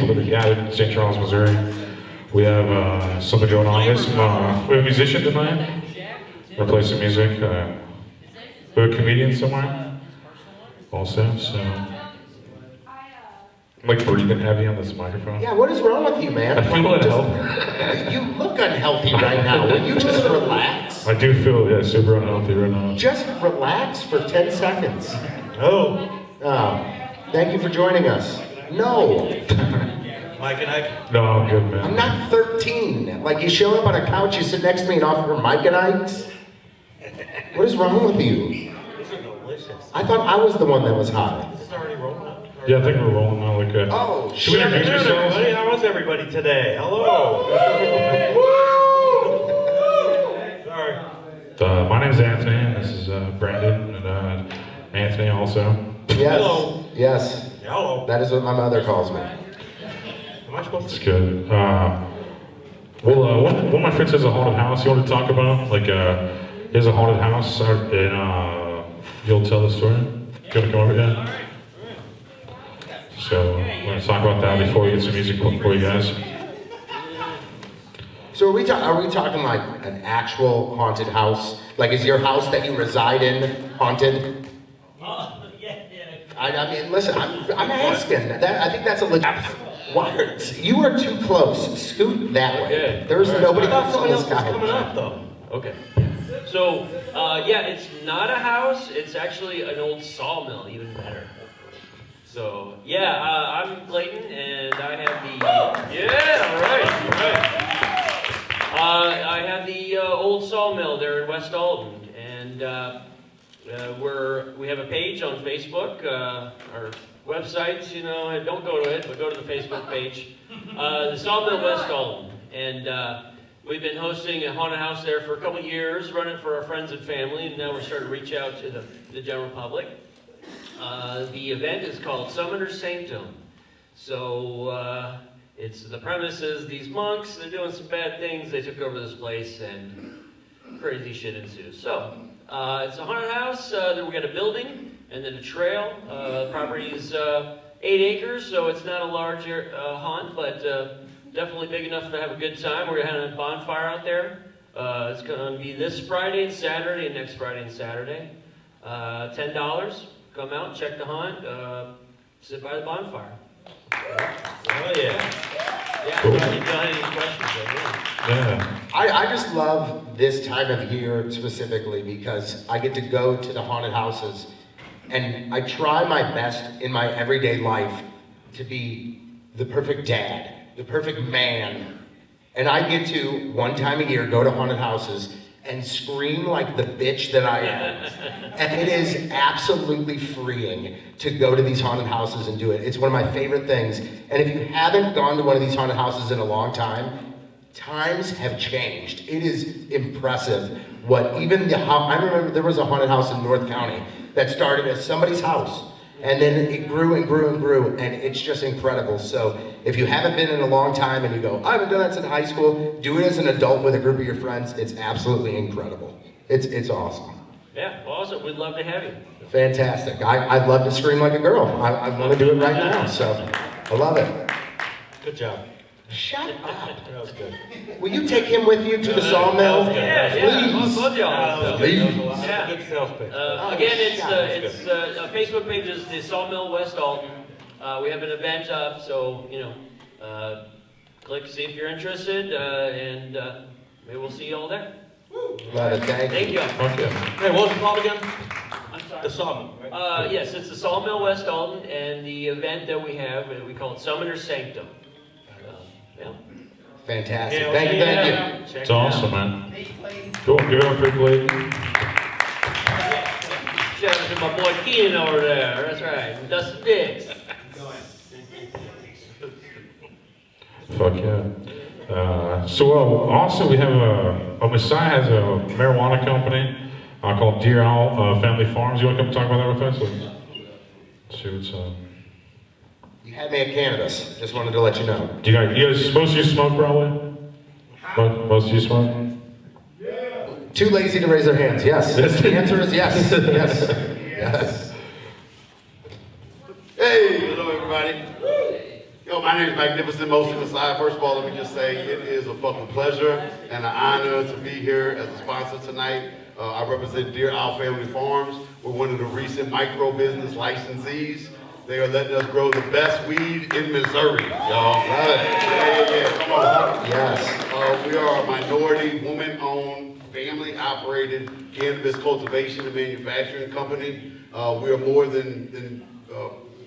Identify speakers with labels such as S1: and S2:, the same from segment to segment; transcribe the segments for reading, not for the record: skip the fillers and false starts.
S1: people that are gathered in St. Charles, Missouri. We have something going on. We have a musician tonight. We're play some music. We have a comedian somewhere also. So I'm like breathing heavy on this microphone.
S2: Yeah, what is wrong with you, man?
S1: I feel unhealthy.
S2: You look unhealthy right now. Will you just relax?
S1: I do feel super unhealthy right now.
S2: Just relax for 10 seconds.
S1: Oh.
S2: Thank you for joining us. No.
S3: Mike and Ike?
S1: No, I'm good, man.
S2: I'm not 13. Like, you show up on a couch, you sit next to me and offer Mike and Ike's? What is wrong with you?
S3: These are delicious.
S2: I thought I was the one that was hot.
S3: Is this already rolling up?
S1: Yeah, I think we're rolling now. Like,
S2: Oh,
S1: should we introduce ourselves?
S3: Everybody. How was everybody today? Hello. Sorry.
S1: My name's Anthony, and this is Brandon, and Anthony also.
S2: Yes.
S3: Hello.
S2: Yes.
S3: Hello.
S2: That is what my mother calls me.
S3: Am I supposed
S1: It's
S3: to?
S1: good. One of my friends has a haunted house you want to talk about. Like, he has a haunted house, and you'll tell the story? Gonna come over here? So, we're gonna talk about that before we get some music for you guys.
S2: So are we talking like an actual haunted house? Like, is your house that you reside in haunted? I mean, listen, I'm asking. I think that's a legit. You are too close. Scoot that way.
S4: Okay.
S2: There's nobody
S3: I thought
S2: else on
S3: somebody
S2: this
S3: else was coming
S2: guy.
S3: up though.
S4: Okay. So, yeah, it's not a house. It's actually an old sawmill, even better. So, yeah, I'm Clayton, and I have the... Yeah, right. I have the old sawmill there in West Alton, and we have a page on Facebook. Our website, you know, don't go to it, but go to the Facebook page. The Sawmill West Alton, and we've been hosting a haunted house there for a couple years, running for our friends and family, and now we're starting to reach out to the general public. The event is called Sinse Cannabis. So it's the premise is these monks, they're doing some bad things. They took over this place and crazy shit ensues. So it's a haunted house. Then we got a building and then a trail. The property is 8 acres, so it's not a large haunt, but definitely big enough to have a good time. We're having a bonfire out there. It's going to be this Friday and Saturday, and next Friday and Saturday. $10. Come out, check the haunt, sit by the bonfire.
S3: Oh yeah.
S4: Yeah,
S1: Cool.
S4: if you got any questions,
S1: Yeah.
S2: I just love this time of year specifically because I get to go to the haunted houses and I try my best in my everyday life to be the perfect dad, the perfect man. And I get to, one time a year, go to haunted houses and scream like the bitch that I am. And it is absolutely freeing to go to these haunted houses and do it. It's one of my favorite things. And if you haven't gone to one of these haunted houses in a long time, times have changed. It is impressive what even I remember there was a haunted house in North County that started as somebody's house. And then it grew and grew and grew, and it's just incredible. So if you haven't been in a long time and you go, I haven't done that since high school, do it as an adult with a group of your friends. It's absolutely incredible. It's awesome.
S4: Yeah, awesome. We'd love to have you.
S2: Fantastic. I'd love to scream like a girl. I want to do it right now, so I love it.
S3: Good job.
S2: Shut up.
S3: That was good.
S2: Will you take him with you to the sawmill?
S4: Yeah,
S2: Please.
S4: both y'all.
S2: Please.
S4: Yeah.
S3: Good sales pitch.
S4: Again, it's Facebook page is the Sawmill West Alton. We have an event up, so you know, click see if you're interested, and maybe we'll see you all there.
S2: Love it. Thank you.
S1: Okay.
S3: Hey, what was it called again?
S4: I'm sorry.
S3: The Sawmill, right?
S4: Yes, it's the Sawmill West Alton, and the event that we have, we call it Summoner Sanctum. Yeah.
S2: Fantastic.
S3: Yeah,
S2: Thank you.
S1: It's
S4: Check it
S1: awesome,
S4: out.
S1: man. Cool. Give it up for Blake.
S4: Shout out to my boy Keenan over there. That's right. Dustin Diggs.
S1: Fuck yeah. So also we have a Messiah has a marijuana company called Deer Owl Family Farms. You want to come talk about that with us? Let's see what's up.
S2: You had me at cannabis. Just wanted to let you know.
S1: You guys most of you smoke probably? Most of you smoke?
S2: Too lazy to raise their hands. Yes. The answer is yes. Yes. Yes.
S5: Hey, hello everybody. Yo, my name is Magnificent Most Inside. First of all, let me just say it is a fucking pleasure and an honor to be here as a sponsor tonight. I represent Dear Owl Family Farms. We're one of the recent micro business licensees. They are letting us grow the best weed in Missouri, y'all. Yeah, come on.
S2: Yes.
S5: We are a minority, woman-owned, family-operated cannabis cultivation and manufacturing company. We are more than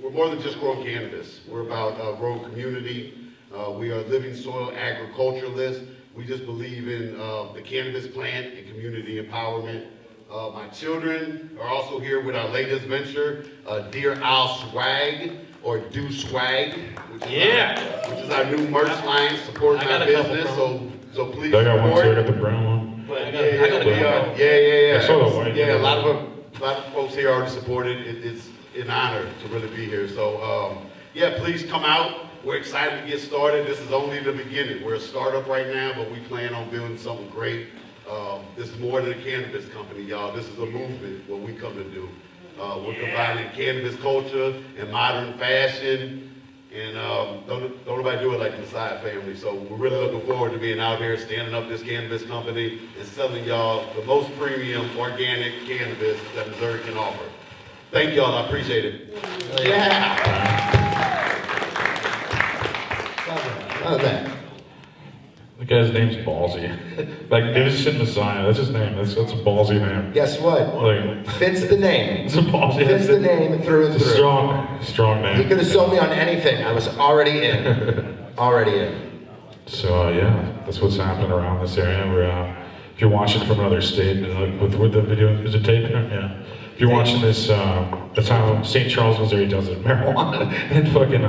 S5: we're more than just growing cannabis. We're about growing community. We are living soil agriculturalists. We just believe in the cannabis plant and community empowerment. My children are also here with our latest venture, Dear Owl Swag, or Do Swag, which is our new merch line supporting our business. So please
S1: I got one too. I
S5: support.
S1: got the brown one.
S5: But
S3: I got a
S5: yeah.
S1: I saw the white.
S5: Yeah, a lot of folks here already supported. It's an honor to really be here. So yeah, please come out. We're excited to get started. This is only the beginning. We're a startup right now, but we plan on building something great. This is more than a cannabis company, y'all. This is a movement, what we come to do. We're combining cannabis culture and modern fashion, and don't nobody do it like the Lasater family. So we're really looking forward to being out here, standing up this cannabis company and selling y'all the most premium organic cannabis that Missouri can offer. Thank y'all, I appreciate it.
S2: Yeah. Love that.
S1: The guy's name's Ballsy. Magnificent Messiah. That's his name. That's a ballsy name.
S2: Guess what?
S1: Like,
S2: Fits the name.
S1: it's a ballsy.
S2: Fits the name through and
S1: It's a
S2: through.
S1: strong name.
S2: He could have sold me on anything. I was already in. Already in.
S1: So yeah, that's what's happening around this area. We're, if you're watching from another state, with the video, is it tape? Yeah. If you're watching this, that's how St. Charles, Missouri does it. Marijuana and fucking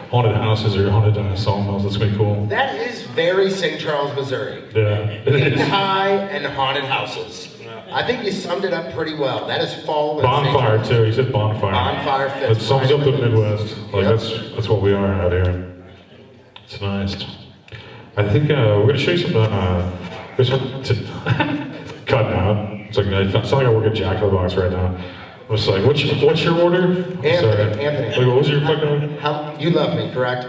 S1: haunted houses or haunted sawmills. That's pretty cool.
S2: That is very St. Charles, Missouri.
S1: Yeah, it
S2: Hidden
S1: is.
S2: high and haunted houses. I think you summed it up pretty well. That is fall. in St.
S1: Bonfire
S2: Charles.
S1: too. He said bonfire.
S2: Bonfire fits.
S1: That sums up the Midwest. Like
S2: Yep.
S1: that's what we are out here. It's nice. I think we're gonna show you some. There's one to cut out. It's like I sound like I work at Jack in the Box right now. I was like, what's your order?
S2: Anthony.
S1: Like, what was your fucking order?
S2: You love me, correct?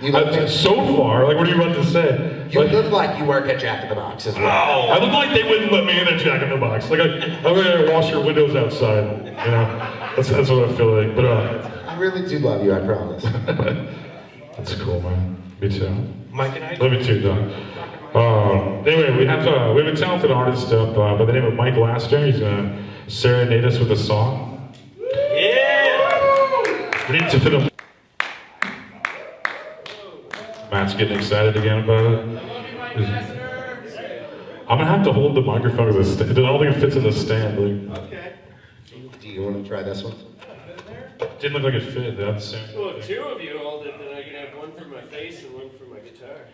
S2: You love me?
S1: So far, like, what are you about to say?
S2: You
S1: Like,
S2: look like you work at Jack in the Box as well.
S1: I look like they wouldn't let me in at Jack in the Box. Like, I'm gonna wash your windows outside. You know, that's what I feel like. But
S2: I really do love you, I promise.
S1: that's cool, man. Me too.
S3: Mike and I.
S1: Love you too, Doug. Anyway, we have a talented artist by the name of Mike Lasater. He's gonna serenade us with a song.
S4: Yeah!
S1: We need to fit him. Matt's getting excited again about it. I'm gonna have to hold the microphone to the stand. I don't think it fits in the stand. Like,
S2: Do you want to try this one?
S1: didn't look like it fit. That's the same.
S4: Well, if two of you hold it, then I can have one for my face and one for my guitar.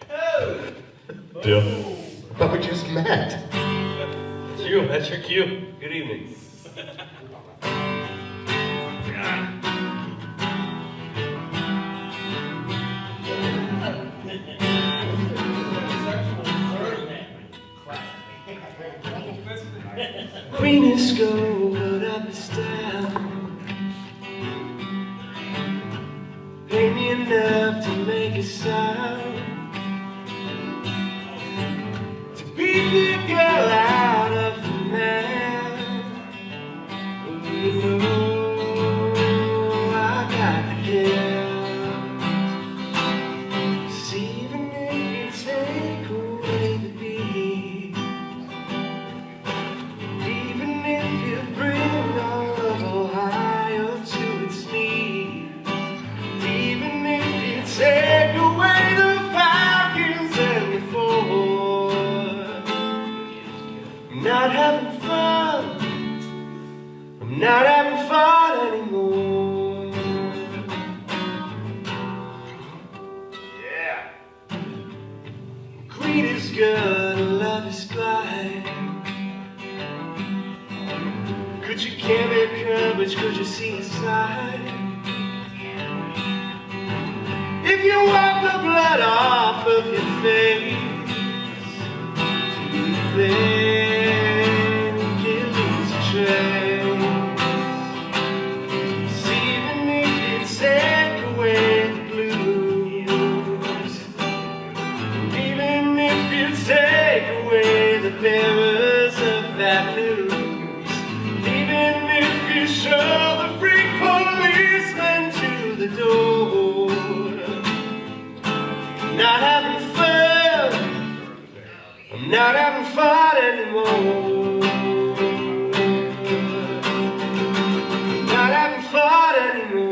S1: Deal.
S2: But we just met.
S3: That's you. That's your cue. Good evening.
S4: Green is gold, but up is down. Pay me enough to make a sound. To beat the girl out of the man. You know I got the gift. See, even if you take away the beat, even if you bring our love Ohio to its knees, even if you take away the Falcons and the Ford, I'm not having fun. I'm not having fun anymore. Yeah. Greed is good, love is blind. Could you carry courage? Could you see a sign? If you wipe the blood off of your face, do you think it leaves a trace? See, even if you take away the
S6: not having fun anymore. Not having fun anymore.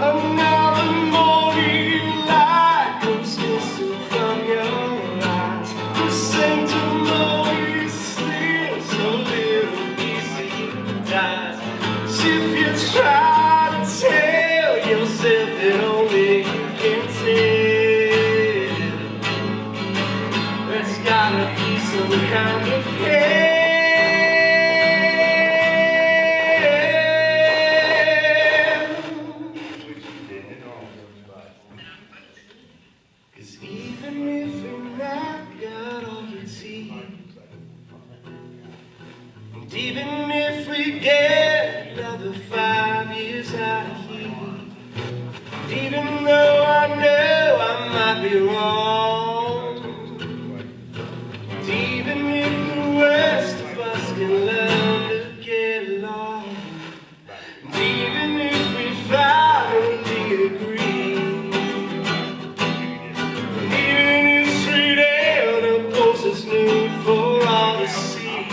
S6: Another morning light comes missing from your eyes. The sentimental sleeps so little easy dies. As if you try to tell yourself that only you can tell. There's gotta be some kind of hell. Cause even if you're not got all your teeth, and even if we get another 5 years out of here, and even though I know I might be wrong, and even if the worst of us can learn to get along, and even if we finally agree, even if straight out the post is nude for all to see,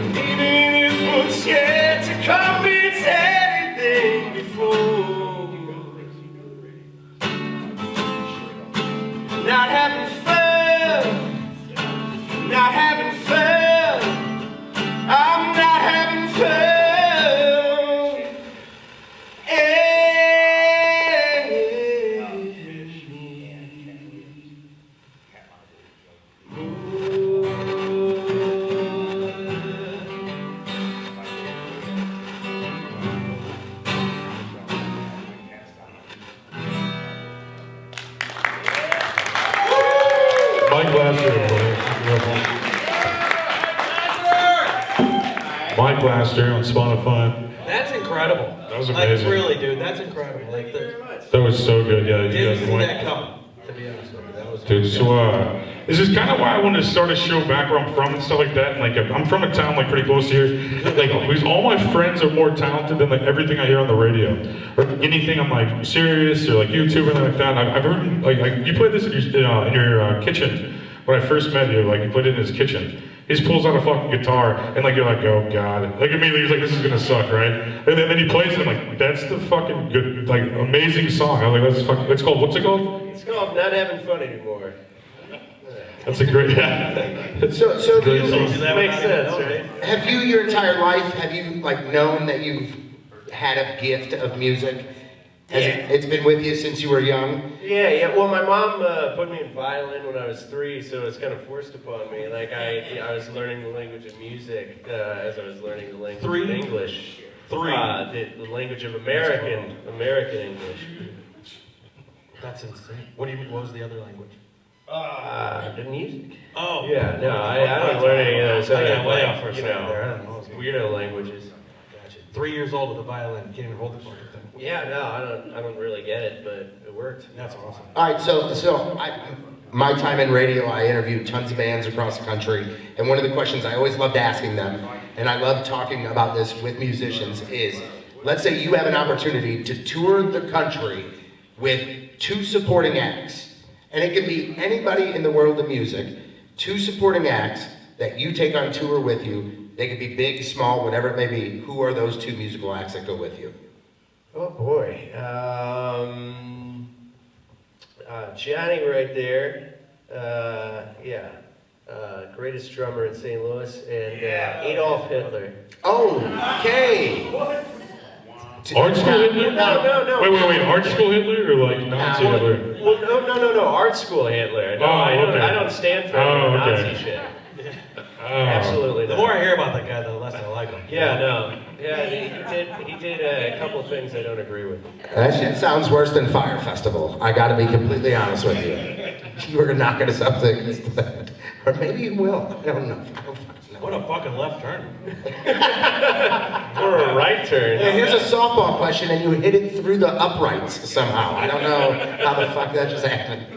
S6: and even if we're scared to commit anything before, not having fun, not having fun, I'm not having fun.
S1: Mike Lasater, Mike Lasater on Spotify.
S3: That's incredible.
S1: That was amazing.
S3: Like, really, dude, that's incredible. Like,
S1: That was so good. Yeah, you
S3: didn't
S1: guys
S3: see
S1: went.
S3: that coming, to be honest with you. That was
S1: Dude, so this is kind of why I wanted to start a show back where I'm from and stuff like that. And like, I'm from a town like pretty close to here. Like, because all my friends are more talented than like everything I hear on the radio or anything. I'm like serious or like YouTube or anything like that. I've heard like you played this in your kitchen when I first met you. Like you played it in his kitchen. He just pulls out a fucking guitar and like you're like, oh god. Like immediately he's like, this is gonna suck, right? And then he plays it. I'm like, that's the fucking good, like amazing song. I was like, that's fucking. It's called what's it called?
S6: It's called Not Having Fun Anymore.
S1: That's a great. Yeah.
S2: So
S1: Great
S2: you,
S1: song.
S6: That makes sense, right?
S2: have you your entire life, have you like known that you've had a gift of music? It's been with you since you were young?
S6: Yeah. Well, my mom put me in violin when I was 3, so it was kind of forced upon me. Like I was learning the language of music as I was learning the language of English. The language of American English.
S3: That's insane. What do you mean? What was the other language?
S6: The music.
S3: Oh.
S6: Yeah. No, I don't learn any of those
S3: I
S6: other
S3: got way off for a
S6: you
S3: second
S6: know,
S3: there. I don't know.
S6: weirdo languages.
S3: Gotcha. 3 years old with a violin, can't even hold the fucking thing.
S6: Yeah. No, I don't really get it, but it worked.
S3: That's awesome.
S2: All right, so my time in radio, I interviewed tons of bands across the country, and one of the questions I always loved asking them, and I love talking about this with musicians, is let's say you have an opportunity to tour the country with 2 supporting acts, and it can be anybody in the world of music, 2 supporting acts that you take on tour with you. They could be big, small, whatever it may be. Who are those 2 musical acts that go with you?
S6: Oh boy. Johnny right there. Greatest drummer in St. Louis, and Adolf Hitler.
S2: Okay.
S1: Art school Hitler?
S6: No.
S1: Wait. Art school Hitler or like Nazi Hitler?
S6: Well, no. Art school Hitler. No,
S1: okay.
S6: I don't stand for
S1: okay.
S6: Nazi shit. Absolutely
S3: The
S6: not.
S3: more I hear about that guy, the less I like him.
S6: Yeah, no. Yeah, he did a couple of things I don't agree with.
S2: That shit sounds worse than Fire Festival. I gotta be completely honest with you. You are not gonna something against that. Or maybe you will. I don't know.
S3: What a fucking left turn.
S4: Or a right turn.
S2: Yeah, here's a softball question, and you hit it through the uprights somehow. I don't know how the fuck that just happened.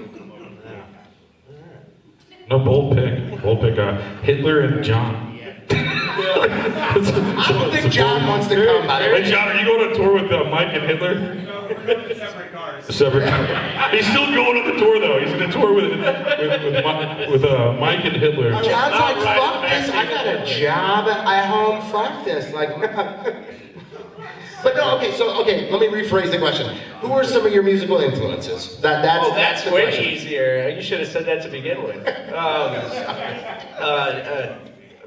S1: No, bold pick. Bold pick. Hitler and John.
S2: I don't think John wants to come, by the way.
S1: Hey, John, are you going on tour with Mike and Hitler?
S7: Separate cars.
S1: Separate. He's still going on the tour, though. He's going to tour with Mike and Hitler.
S2: John's like, fuck this, I got a job at home, fuck this. Like, but no, okay, let me rephrase the question. Who are some of your musical influences? That's the
S4: way
S2: question.
S4: easier. You should have said that to begin with.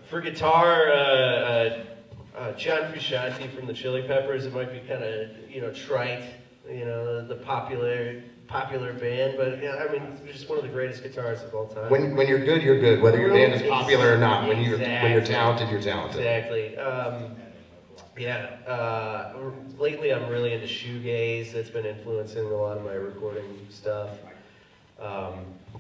S4: For guitar, John Frusciante from the Chili Peppers. It might be kind of, trite, the popular band, but I mean, just one of the greatest guitarists of all time.
S2: When you're good, you're good. Whether your band is popular or not. When you're talented, you're talented.
S4: Exactly. Lately I'm really into shoegaze. That's been influencing a lot of my recording stuff.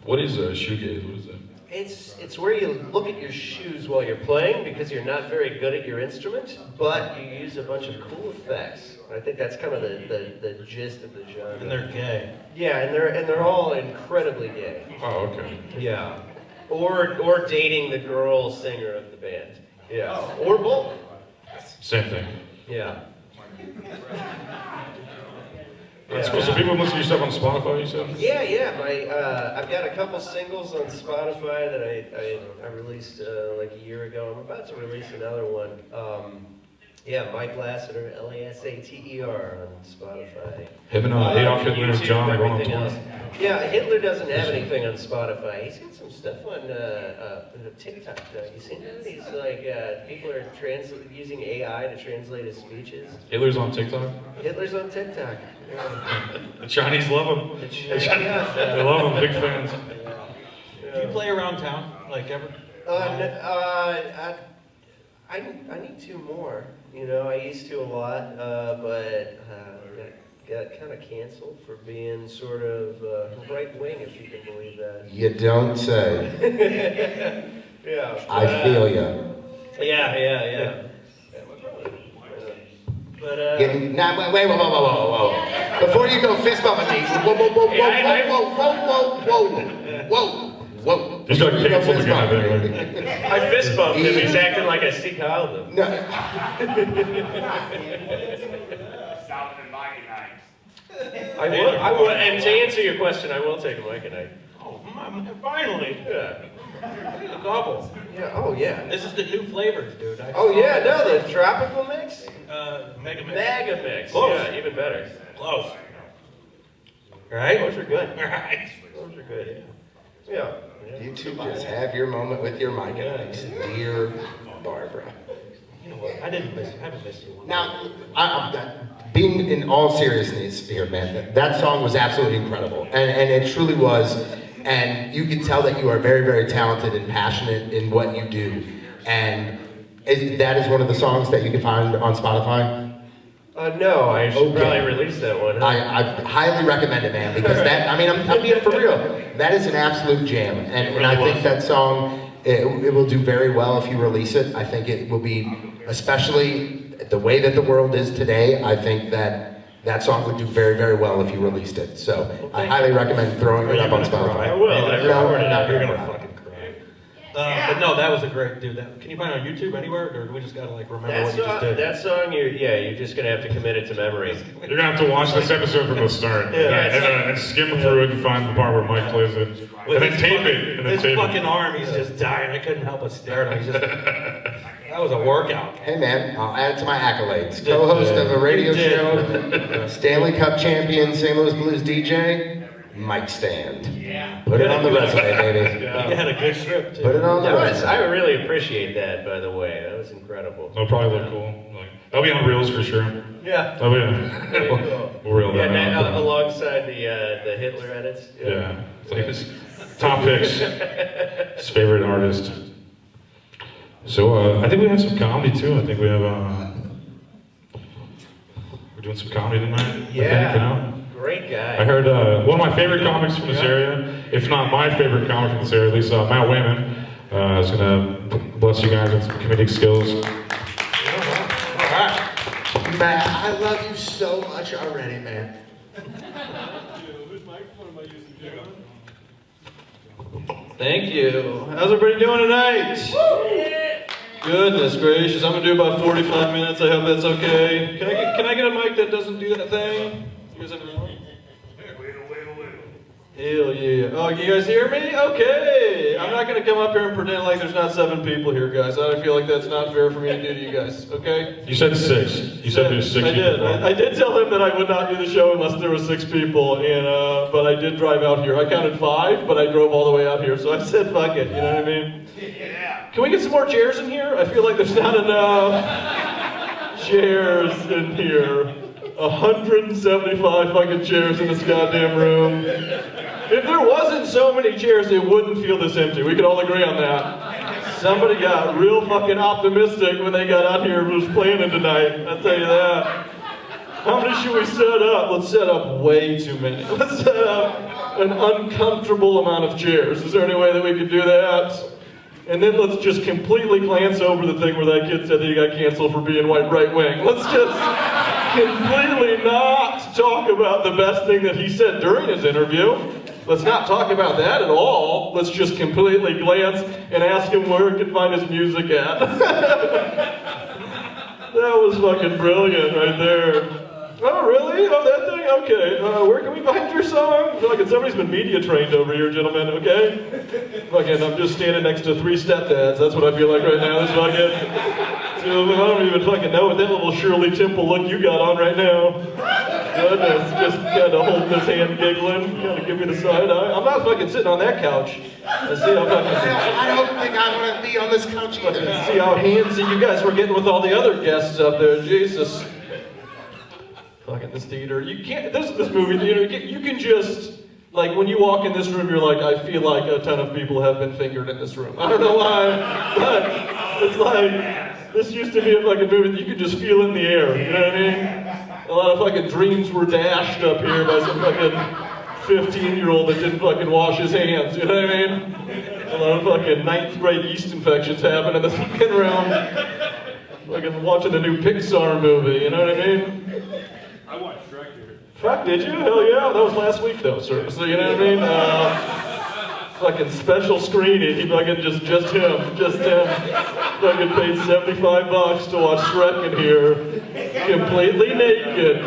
S1: What is shoegaze? What is that?
S4: It's where you look at your shoes while you're playing because you're not very good at your instrument, but you use a bunch of cool effects. I think that's kind of the gist of the genre.
S3: And they're gay.
S4: Yeah, and they're all incredibly gay.
S1: Oh, okay.
S4: Yeah. Or dating the girl singer of the band. Yeah. Or both.
S1: Same thing.
S4: Yeah.
S1: That's cool. So people listen to your stuff on Spotify, you said?
S4: Yeah. I've got a couple singles on Spotify that I released like a year ago. I'm about to release another one. Mike Lasater, Lasater on Spotify.
S1: Him and Adolf Hitler and
S4: YouTube,
S1: John are going on
S4: everything
S1: tour.
S4: else. Yeah, Hitler doesn't have anything on Spotify. He's got some stuff on TikTok. You seen that? He's like, people are using AI to translate his speeches.
S1: Hitler's on TikTok?
S4: Hitler's on TikTok.
S1: The Chinese love him. They love him, big fans.
S3: Do you play around town, like ever?
S4: I need to more. I used to a lot, but got kind of canceled for being sort of right wing, if you can believe that.
S2: You don't say.
S4: Yeah.
S2: I feel you.
S4: Yeah. But
S2: Wait, whoa. Before you go fist bumping me, whoa.
S1: He's got
S2: Before you go
S1: canceled
S2: fist
S1: again, I
S2: bumping
S1: think.
S2: me.
S4: I fist bumped him. He's acting like I see Kyle though.
S2: No.
S7: South and Mighty Nights.
S4: I will, and to answer your question, I will take a mic tonight.
S3: Oh, finally.
S4: Yeah.
S3: A double.
S4: Yeah. Oh yeah.
S3: This is the new flavors, dude.
S4: Oh yeah. No, the tropical mix.
S3: Mega mix.
S4: Mega mix.
S3: Close.
S4: Yeah, even better.
S3: Close. Right?
S4: Those are good.
S3: Right.
S4: Those are good. Yeah.
S2: You two just have your moment with your mic and ice, dear Barbara.
S3: You know what? I haven't missed you.
S2: Now, being in all seriousness here, man, that song was absolutely incredible, and it truly was. And you can tell that you are very, very talented and passionate in what you do. And that is one of the songs that you can find on Spotify.
S4: No, I should
S2: Okay.
S4: probably release that one. Huh?
S2: I highly recommend it, man, because I'm being for real. That is an absolute jam, and I think that song, it will do very well if you release it. I think it will be, especially the way that the world is today, I think that song would do very, very well if you released it. So I highly recommend throwing it up on Spotify.
S4: I will. I recorded it.
S2: not
S3: You're
S2: gonna
S3: gonna
S2: cry.
S3: fucking cry. But no, that was a great dude. Can you find it on YouTube anywhere, or do we just gotta remember what you just did?
S4: That song, you're just gonna have to commit it to memory.
S1: You're gonna have to watch this episode from the start. And skim through it and find the part where Mike plays it. And then tape it. And then
S3: His
S1: tape
S3: fucking
S1: it.
S3: arm, he's just dying. I couldn't help but stare at him. He's just, that was a workout.
S2: Hey man, I'll add it to my accolades. Co-host of a radio
S3: You did.
S2: show, Stanley Cup champion, St. Louis Blues DJ, Mic Stand. Put it on the resume, baby.
S3: You had a good trip, too.
S2: Put it on the resume.
S4: I really appreciate that, by the way. That was incredible.
S1: That'll probably look cool. That'll be on Reels for sure.
S4: Yeah.
S1: That'll be we'll reel that out.
S4: Alongside the Hitler edits.
S1: Yeah. It's like his top picks. His favorite artist. So I think we have some comedy too. I think we have we're doing some comedy tonight. I think,
S4: Yeah. Great guy.
S1: I heard one of my favorite comics from this area, if not my favorite comic from this area, at least Matt Wayman, is going to bless you guys with some comedic skills.
S3: All right.
S2: Matt, I love you so much already, man.
S3: Thank you. How's everybody doing tonight? Goodness gracious, I'm gonna do about 45 minutes. I hope that's okay. Can I get a mic that doesn't do that thing? You guys have another one? Hell yeah. Oh, you guys hear me? Okay. I'm not gonna come up here and pretend like there's not 7 people here, guys. I feel like that's not fair for me to do to you guys, okay?
S1: You said 6. You said there's 6
S3: I did.
S1: people.
S3: I did tell him that I would not do the show unless there were 6 people, and but I did drive out here. I counted 5, but I drove all the way out here, so I said fuck it, you know what I mean?
S7: Yeah.
S3: Can we get some more chairs in here? I feel like there's not enough chairs in here. 175 fucking chairs in this goddamn room. If there wasn't so many chairs, it wouldn't feel this empty. We could all agree on that. Somebody got real fucking optimistic when they got out here who was planning tonight. I'll tell you that. How many should we set up? Let's set up way too many. Let's set up an uncomfortable amount of chairs. Is there any way that we could do that? And then let's just completely glance over the thing where that kid said that he got canceled for being right wing. Let's just completely not talk about the best thing that he said during his interview. Let's not talk about that at all. Let's just completely glance and ask him where he can find his music at. That was fucking brilliant right there. Oh, really? Oh, that thing? Okay. Where can we find your song? Fucking somebody's been media trained over here, gentlemen, okay? Fucking, I'm just standing next to 3 stepdads. That's what I feel like right now. This fucking... Dude, I don't even fucking know what that little Shirley Temple look you got on right now. Goodness, just kind of holding his hand, giggling, kind of give me the side eye. I'm not fucking sitting on that couch. I see how fucking...
S2: I don't think I want to be on this couch either.
S3: See how handsy you guys were getting with all the other guests up there. Jesus. Fucking this theater. You can't... This movie theater, you can just... Like, when you walk in this room, you're like, I feel like a ton of people have been fingered in this room. I don't know why, but it's like... This used to be a fucking movie that you could just feel in the air, you know what I mean? A lot of fucking dreams were dashed up here by some fucking 15-year-old that didn't fucking wash his hands, you know what I mean? A lot of fucking 9th grade yeast infections happen in this fucking room. Fucking watching the new Pixar movie, you know what I mean?
S7: I watched Shrek here.
S3: Fuck, did you? Hell yeah, that was last week though, sir. So you know what I mean? Fucking special screening, he fucking just him. Fucking paid $75 to watch Shrek in here. Completely naked.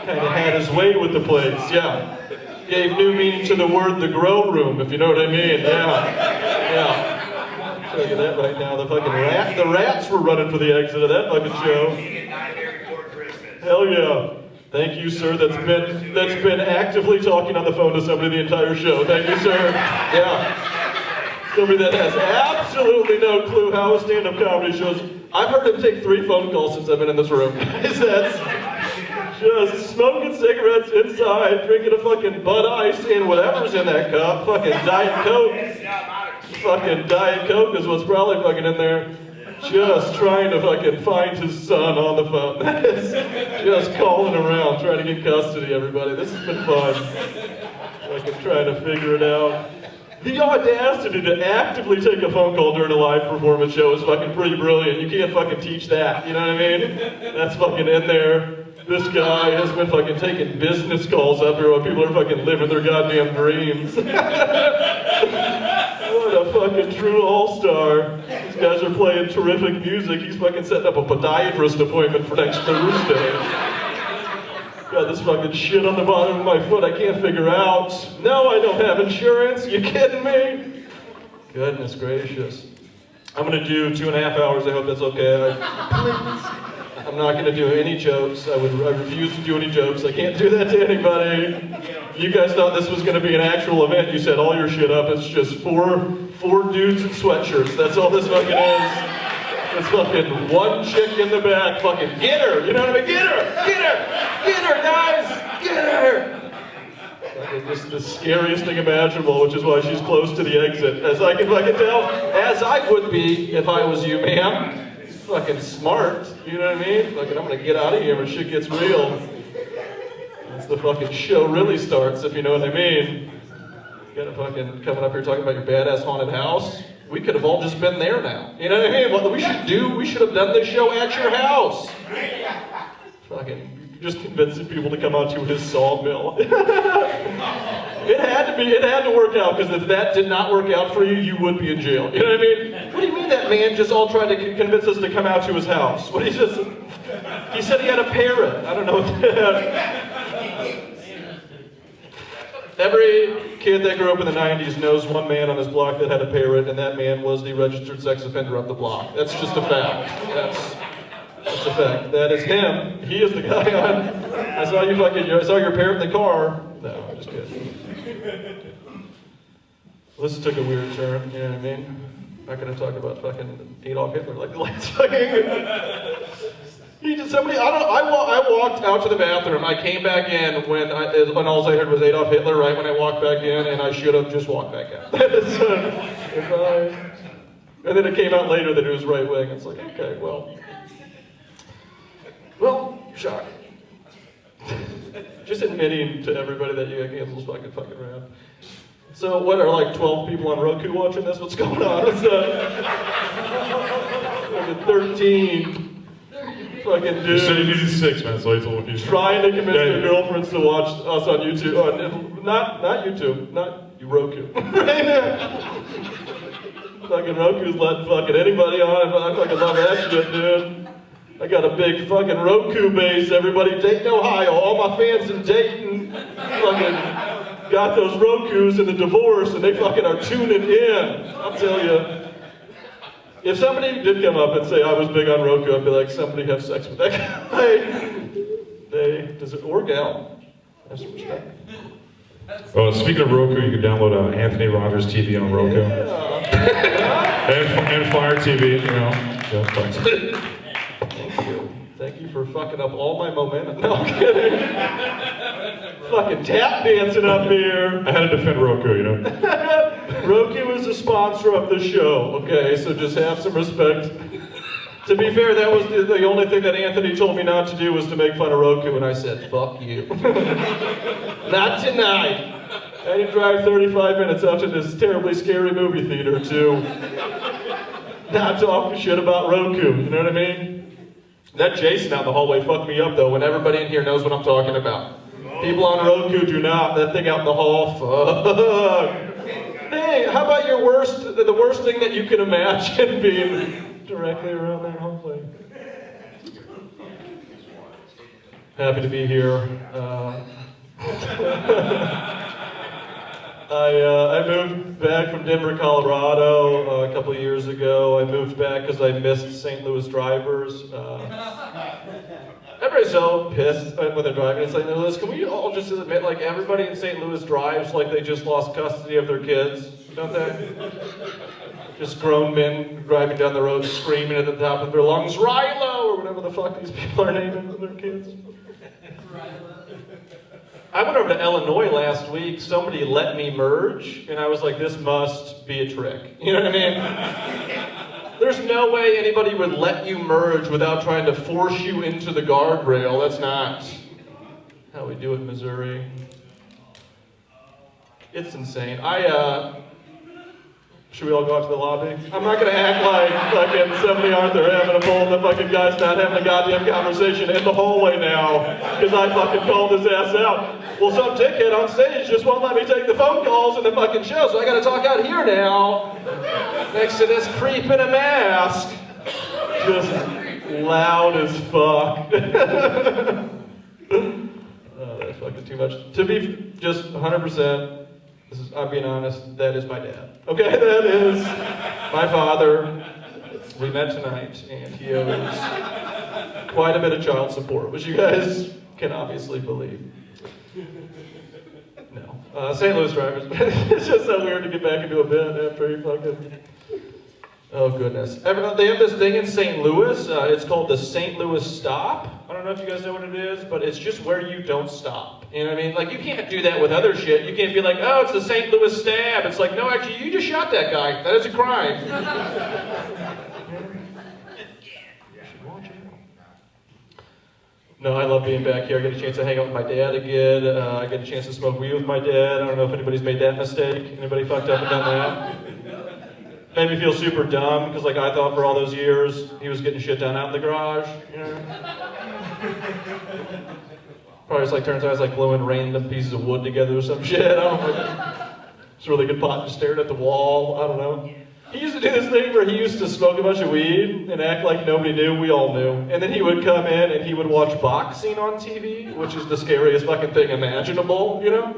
S3: Kinda had his way with the place, yeah. Gave new meaning to the word the grow room, if you know what I mean, yeah. Look at that right now, the rats were running for the exit of that fucking show. Hell yeah. Thank you, sir. That's been actively talking on the phone to somebody the entire show. Thank you, sir. Yeah. Somebody that has absolutely no clue how a stand-up comedy shows. I've heard him take 3 phone calls since I've been in this room. That's just smoking cigarettes inside, drinking a fucking Bud Ice and whatever's in that cup. Fucking Diet Coke. Fucking Diet Coke is what's probably fucking in there. Just trying to fucking find his son on the phone. That is just calling around, trying to get custody, everybody. This has been fun. Fucking trying to figure it out. The audacity to actively take a phone call during a live performance show is fucking pretty brilliant. You can't fucking teach that, you know what I mean? That's fucking in there. This guy has been fucking taking business calls up here while people are fucking living their goddamn dreams. What a fucking true all-star. These guys are playing terrific music. He's fucking setting up a podiatrist appointment for next Thursday. Got this fucking shit on the bottom of my foot I can't figure out. No, I don't have insurance. You kidding me? Goodness gracious. I'm gonna do 2.5 hours. I hope that's okay. I'm not gonna do any jokes. I refuse to do any jokes. I can't do that to anybody. You guys thought this was gonna be an actual event. You set all your shit up. It's just four dudes in sweatshirts. That's all this fucking is. It's fucking one chick in the back. Fucking get her. You know what I mean? Get her. Get her. Get her, guys. Get her. Fucking just the scariest thing imaginable, which is why she's close to the exit. As I can fucking tell, as I would be if I was you, ma'am. Fucking smart, you know what I mean? Fucking, I'm gonna get out of here when shit gets real. Once the fucking show really starts, if you know what I mean. You gotta fucking coming up here talking about your badass haunted house. we could have all just been there now. You know what I mean? What we should have done this show at your house. Fucking just convincing people to come out to his sawmill. It had to work out, because if that did not work out for you, you would be in jail. You know what I mean? What do you mean that man just all tried to convince us to come out to his house? He said he had a parrot. I don't know what that. Every kid that grew up in the 90s knows one man on his block that had a parrot, and that man was the registered sex offender of the block. That's just a fact. That's a fact. That is him. He is the guy I saw your parrot in the car. No, I'm just kidding. Well, this took a weird turn, you know what I mean? I'm not gonna talk about fucking Adolf Hitler like the last fucking... I walked out to the bathroom. I came back in when all I heard was Adolf Hitler right when I walked back in, and I should have just walked back out. And then it came out later that it was right wing. It's like, okay, well, shocking. Just admitting to everybody that you cancel's fucking rad. So what are like 12 people on Roku watching this? What's going on? It's 13 fucking dudes.
S1: You said you needed 6, man, so I told you.
S3: Trying to convince their girlfriends to watch us on YouTube. Not YouTube, not Roku. Fucking Roku's letting fucking anybody on. I fucking love that shit, dude. I got a big fucking Roku base, everybody. Dayton, Ohio. All my fans in Dayton fucking got those Rokus in the divorce, and they fucking are tuning in. I'll tell you. If somebody did come up and say I was big on Roku, I'd be like, somebody have sex with that guy. Or gal. Have some respect.
S1: Well, speaking of Roku, you can download Anthony Rogers TV on Roku.
S3: Yeah.
S1: and Fire TV, you know. Yeah, thanks.
S3: Thank you. Thank you for fucking up all my momentum. No, I'm kidding. Fucking tap dancing up here.
S1: I had to defend Roku, you know.
S3: Roku is a sponsor of the show, okay? So just have some respect. To be fair, that was the only thing that Anthony told me not to do was to make fun of Roku, and I said, fuck you. Not tonight. I had to drive 35 minutes out to this terribly scary movie theater to not talk shit about Roku, you know what I mean? That Jason out in the hallway fucked me up, though, when everybody in here knows what I'm talking about. People on Roku do not. That thing out in the hall, fuck. Hey, how about the worst thing that you can imagine being directly around that hallway? Happy to be here. I moved back from Denver, Colorado a couple of years ago. I moved back because I missed St. Louis drivers. Everybody's so pissed when they're driving in St. Louis. Can we all just admit, like, everybody in St. Louis drives like they just lost custody of their kids, don't they? Just grown men driving down the road screaming at the top of their lungs, Rilo, or whatever the fuck these people are naming their kids. I went over to Illinois last week. Somebody let me merge, and I was like, this must be a trick. You know what I mean? There's no way anybody would let you merge without trying to force you into the guardrail. That's not how we do it in Missouri. It's insane. Should we all go out to the lobby? I'm not going to act like fucking somebody out there having a poll and the fucking guy's not having a goddamn conversation in the hallway now because I fucking called his ass out. Well, some dickhead on stage just won't let me take the phone calls in the fucking show, so I got to talk out here now next to this creep in a mask. Just loud as fuck. Oh, that's fucking too much. To be just 100%, I'm being honest, that is my dad. Okay, that is my father. We met tonight, and he owes quite a bit of child support, which you guys can obviously believe. No. St. Louis drivers. It's just so weird to get back into a bit after you fucking... Oh, goodness. They have this thing in St. Louis. It's called the St. Louis Stop. I don't know if you guys know what it is, but it's just where you don't stop. You know what I mean? Like, you can't do that with other shit. You can't be like, oh, it's the St. Louis Stab. It's like, no, actually, you just shot that guy. That is a crime. No, I love being back here. I get a chance to hang out with my dad again. I get a chance to smoke weed with my dad. I don't know if anybody's made that mistake. Anybody fucked up and done that? Made me feel super dumb, because like I thought for all those years, he was getting shit done out in the garage, you know? Probably just like turns out it's like gluing random pieces of wood together or some shit, I don't know. It's a really good pot, just staring at the wall, I don't know. He used to do this thing where he used to smoke a bunch of weed and act like nobody knew, we all knew. And then he would come in and he would watch boxing on TV, which is the scariest fucking thing imaginable, you know?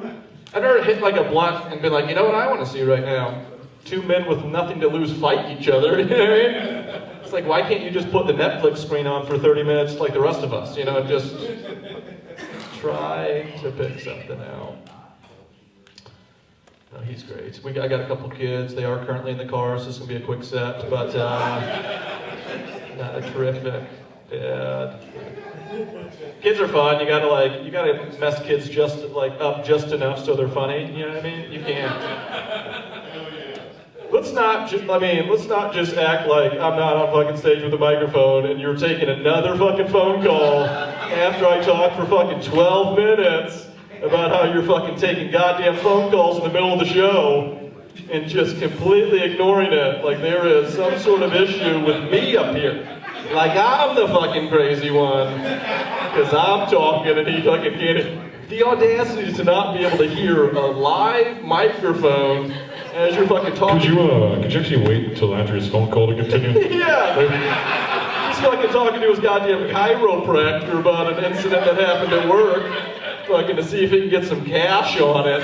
S3: I've never hit like a blunt and been like, you know what I want to see right now? Two men with nothing to lose fight each other, you know what I mean? It's like, why can't you just put the Netflix screen on for 30 minutes like the rest of us, you know, and just try to pick something out. No, he's great. I got a couple kids. They are currently in the car, so this is going to be a quick set, but not a terrific dad. Kids are fun. You gotta mess kids just up just enough so they're funny. You know what I mean? You can't. Let's not just act like I'm not on fucking stage with a microphone and you're taking another fucking phone call after I talk for fucking 12 minutes about how you're fucking taking goddamn phone calls in the middle of the show and just completely ignoring it like there is some sort of issue with me up here. Like I'm the fucking crazy one, because I'm talking and he fucking can't. The audacity to not be able to hear a live microphone as you're fucking talking.
S1: Could you actually wait until after his phone call to continue?
S3: Yeah. He's fucking talking to his goddamn chiropractor about an incident that happened at work, fucking to see if he can get some cash on it.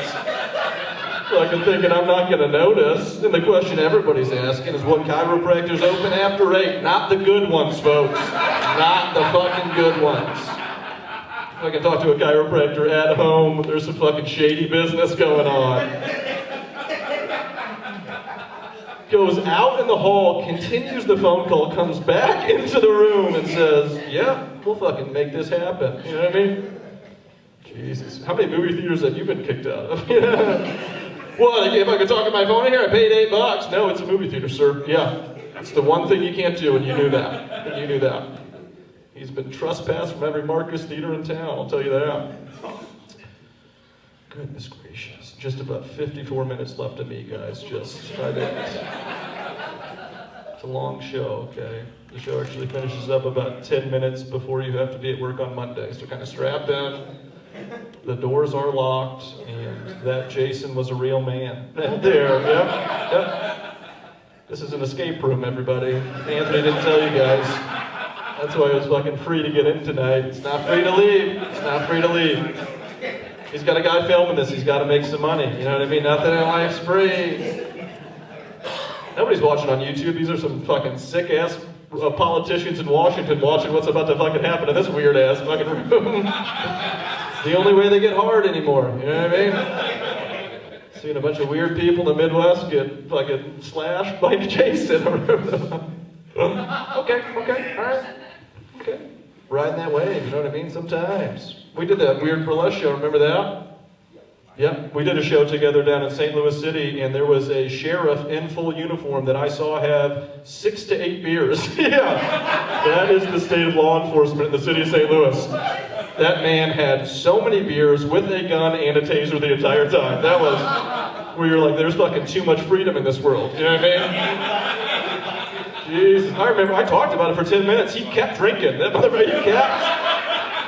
S3: Fucking thinking I'm not gonna notice. And the question everybody's asking is what chiropractors open after 8? Not the good ones, folks. Not the fucking good ones. If I can talk to a chiropractor at home, there's some fucking shady business going on. Goes out in the hall, continues the phone call, comes back into the room and says, yeah, we'll fucking make this happen. You know what I mean? Jesus. How many movie theaters have you been kicked out of? Well, if I could talk on my phone here, I paid $8. No, it's a movie theater, sir. Yeah. It's the one thing you can't do, and you knew that. And you knew that. He's been trespassed from every Marcus theater in town, I'll tell you that. Goodness gracious. Just about 54 minutes left of me, guys. Just try to... It's a long show, okay? The show actually finishes up about 10 minutes before you have to be at work on Monday. So kind of strap in. The doors are locked, and that Jason was a real man. There, yep. This is an escape room, everybody. Anthony didn't tell you guys. That's why it was fucking free to get in tonight. It's not free to leave. It's not free to leave. He's got a guy filming this. He's got to make some money. You know what I mean? Nothing in life's free. Nobody's watching on YouTube. These are some fucking sick-ass politicians in Washington watching what's about to fucking happen in this weird-ass fucking room. It's the only way they get hard anymore. You know what I mean? Seeing a bunch of weird people in the Midwest get fucking slashed by Jason. Okay, all right. Okay. Riding that wave, you know what I mean? Sometimes. We did that weird burlesque show, remember that? Yep, we did a show together down in St. Louis City, and there was a sheriff in full uniform that I saw have 6 to 8 beers. Yeah, that is the state of law enforcement in the city of St. Louis. That man had so many beers with a gun and a taser the entire time. That was where you're like, there's fucking too much freedom in this world. You know what I mean? Jesus, I remember I talked about it for 10 minutes. He kept drinking. That motherfucker, he kept.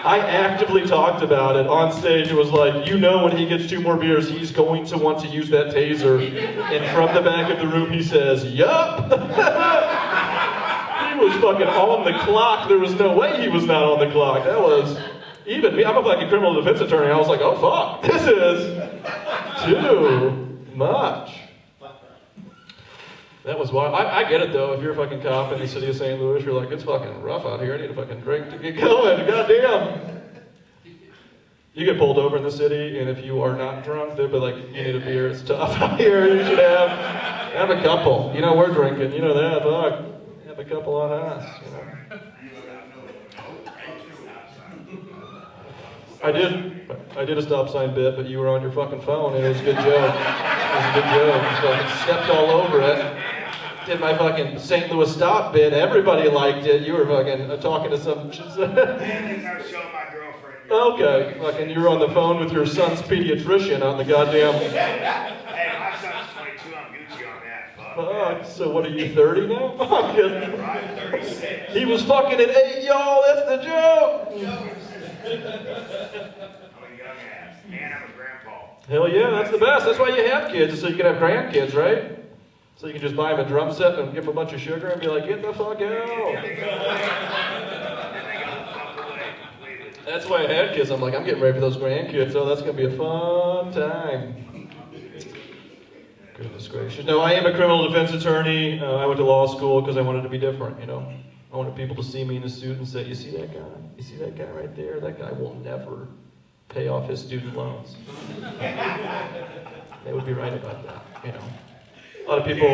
S3: I actively talked about it on stage. It was like, you know, when he gets 2 more beers, he's going to want to use that taser. And from the back of the room, he says, yup. He was fucking on the clock. There was no way he was not on the clock. That was, even me, I'm a fucking criminal defense attorney. I was like, oh fuck, this is too much. That was wild. I get it though, if you're a fucking cop in the city of St. Louis, you're like, it's fucking rough out here, I need a fucking drink to get going, goddamn. You get pulled over in the city, and if you are not drunk, they'll be like, you need a beer, it's tough out here, you should have a couple. You know, we're drinking, you know that, fuck. Have a couple on us, you know. I did a stop sign bit, but you were on your fucking phone, and it was a good joke. It was a good joke. So I stepped all over it. Did my fucking St. Louis stop bit. Everybody liked it. You were fucking talking to some...
S7: I was showing my girlfriend.
S3: Okay. Fucking you were on the phone with your son's pediatrician on the goddamn...
S7: Hey, my son's 22. I'm Gucci on that.
S3: Fuck, so what are you, 30 now? I'm kidding.
S7: Right, 36.
S3: He was fucking at 8, y'all, that's the joke!
S7: I'm a young ass, and I'm a grandpa.
S3: Hell yeah, that's the best. That's why you have kids, so you can have grandkids, right? So you can just buy them a drum set and give them a bunch of sugar and be like, get the fuck out. That's why I had kids. I'm like, I'm getting ready for those grandkids, so that's going to be a fun time. Goodness gracious. No, I am a criminal defense attorney. I went to law school because I wanted to be different, you know. I wanted people to see me in a suit and say, you see that guy? You see that guy right there? That guy will never pay off his student loans. They would be right about that, you know. A lot of people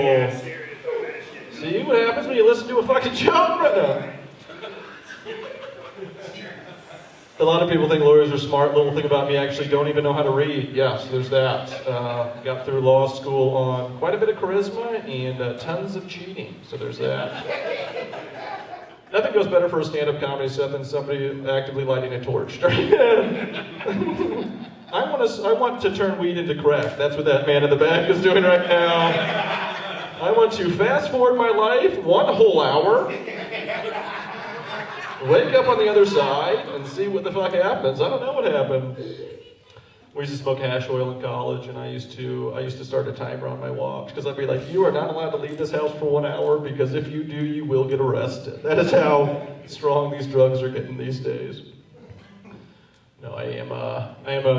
S3: see what happens when you listen to a fucking joke right now. A lot of people think lawyers are smart. Little thing about me, I actually don't even know how to read. Yes, there's that. Got through law school on quite a bit of charisma and tons of cheating. So there's that. Nothing goes better for a stand-up comedy set than somebody actively lighting a torch. I want to turn weed into crack. That's what that man in the back is doing right now. I want to fast forward my life 1 whole hour, wake up on the other side, and see what the fuck happens. I don't know what happened. We used to smoke hash oil in college, and I used to start a timer on my watch, because I'd be like, you are not allowed to leave this house for 1 hour, because if you do, you will get arrested. That is how strong these drugs are getting these days. No, I am a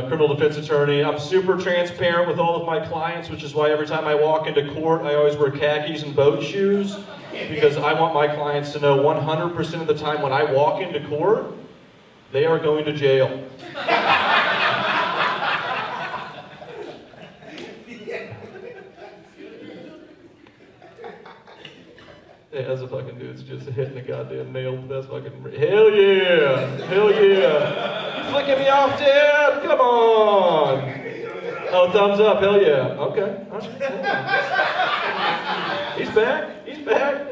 S3: criminal defense attorney. I'm super transparent with all of my clients, which is why every time I walk into court, I always wear khakis and boat shoes, because I want my clients to know 100% of the time when I walk into court, they are going to jail. Yeah, that's a fucking dude's just hitting the goddamn nail. That's fucking, hell yeah, hell yeah. You flicking me off, Dad? Come on. Oh, thumbs up, hell yeah. Okay. He's back, he's back.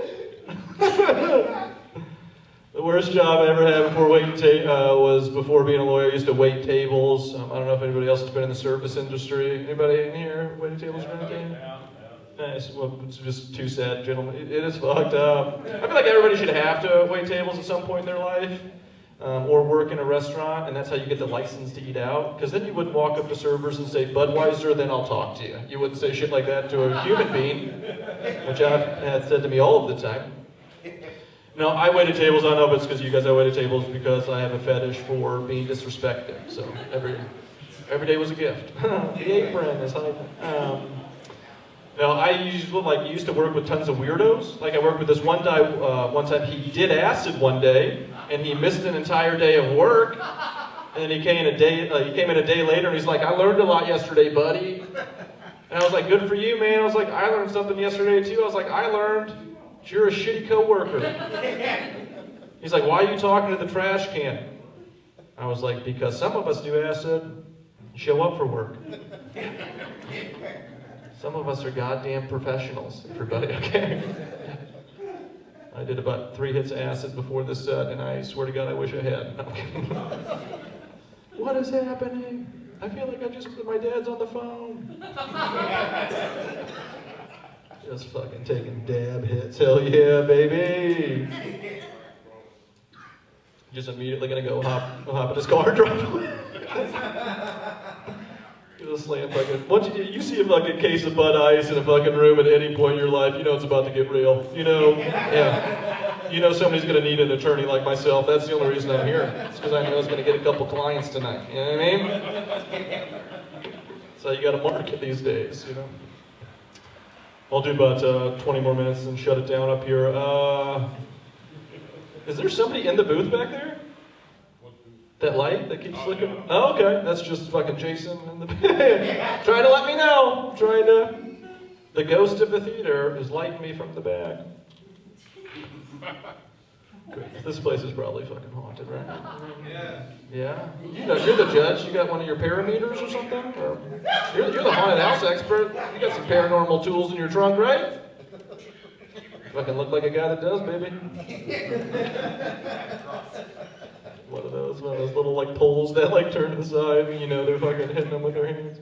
S3: The worst job I ever had before was before being a lawyer. I used to wait tables. I don't know if anybody else has been in the service industry. Anybody in here waiting tables or anything? Nice. Well, it's just too sad, gentlemen. It is fucked up. I feel like everybody should have to wait tables at some point in their life, or work in a restaurant, and that's how you get the license to eat out. Because then you wouldn't walk up to servers and say, Budweiser, then I'll talk to you. You wouldn't say shit like that to a human being, which I've had said to me all of the time. No, I waited tables. I know, but it's because you guys I waited tables because I have a fetish for being disrespected. So every day was a gift. The apron is how. Now, I used to work with tons of weirdos. Like I worked with this one guy one time. He did acid one day, and he missed an entire day of work. And then he came in a day later, and he's like, "I learned a lot yesterday, buddy." And I was like, "Good for you, man." I was like, "I learned something yesterday too." I was like, "I learned that you're a shitty coworker." He's like, "Why are you talking to the trash can?" I was like, "Because some of us do acid and show up for work. Some of us are goddamn professionals, everybody, okay?" I did about 3 hits of acid before this set, and I swear to God, I wish I had. No. What is happening? I feel like my dad's on the phone. Just fucking taking dab hits. Hell yeah, baby. Just immediately gonna go hop in his car and drive away. Slam fucking. Once you see a fucking case of Bud Ice in a fucking room at any point in your life, you know it's about to get real. You know, yeah. You know somebody's gonna need an attorney like myself. That's the only reason I'm here. It's because I knew I was gonna get a couple clients tonight. You know what I mean? So you got to market these days, you know. I'll do about 20 more minutes and shut it down up here. Is there somebody in the booth back there? That light that keeps flickering? Oh, okay. That's just fucking Jason in the trying to let me know. The ghost of the theater is lighting me from the back. Good. This place is probably fucking haunted, right? Yeah. Yeah? You're the judge. You got one of your parameters or something? Or you're the haunted house expert. You got some paranormal tools in your trunk, right? Fucking look like a guy that does, baby. One of those little like poles that like turn to the side, and you know they're fucking hitting them with their hands.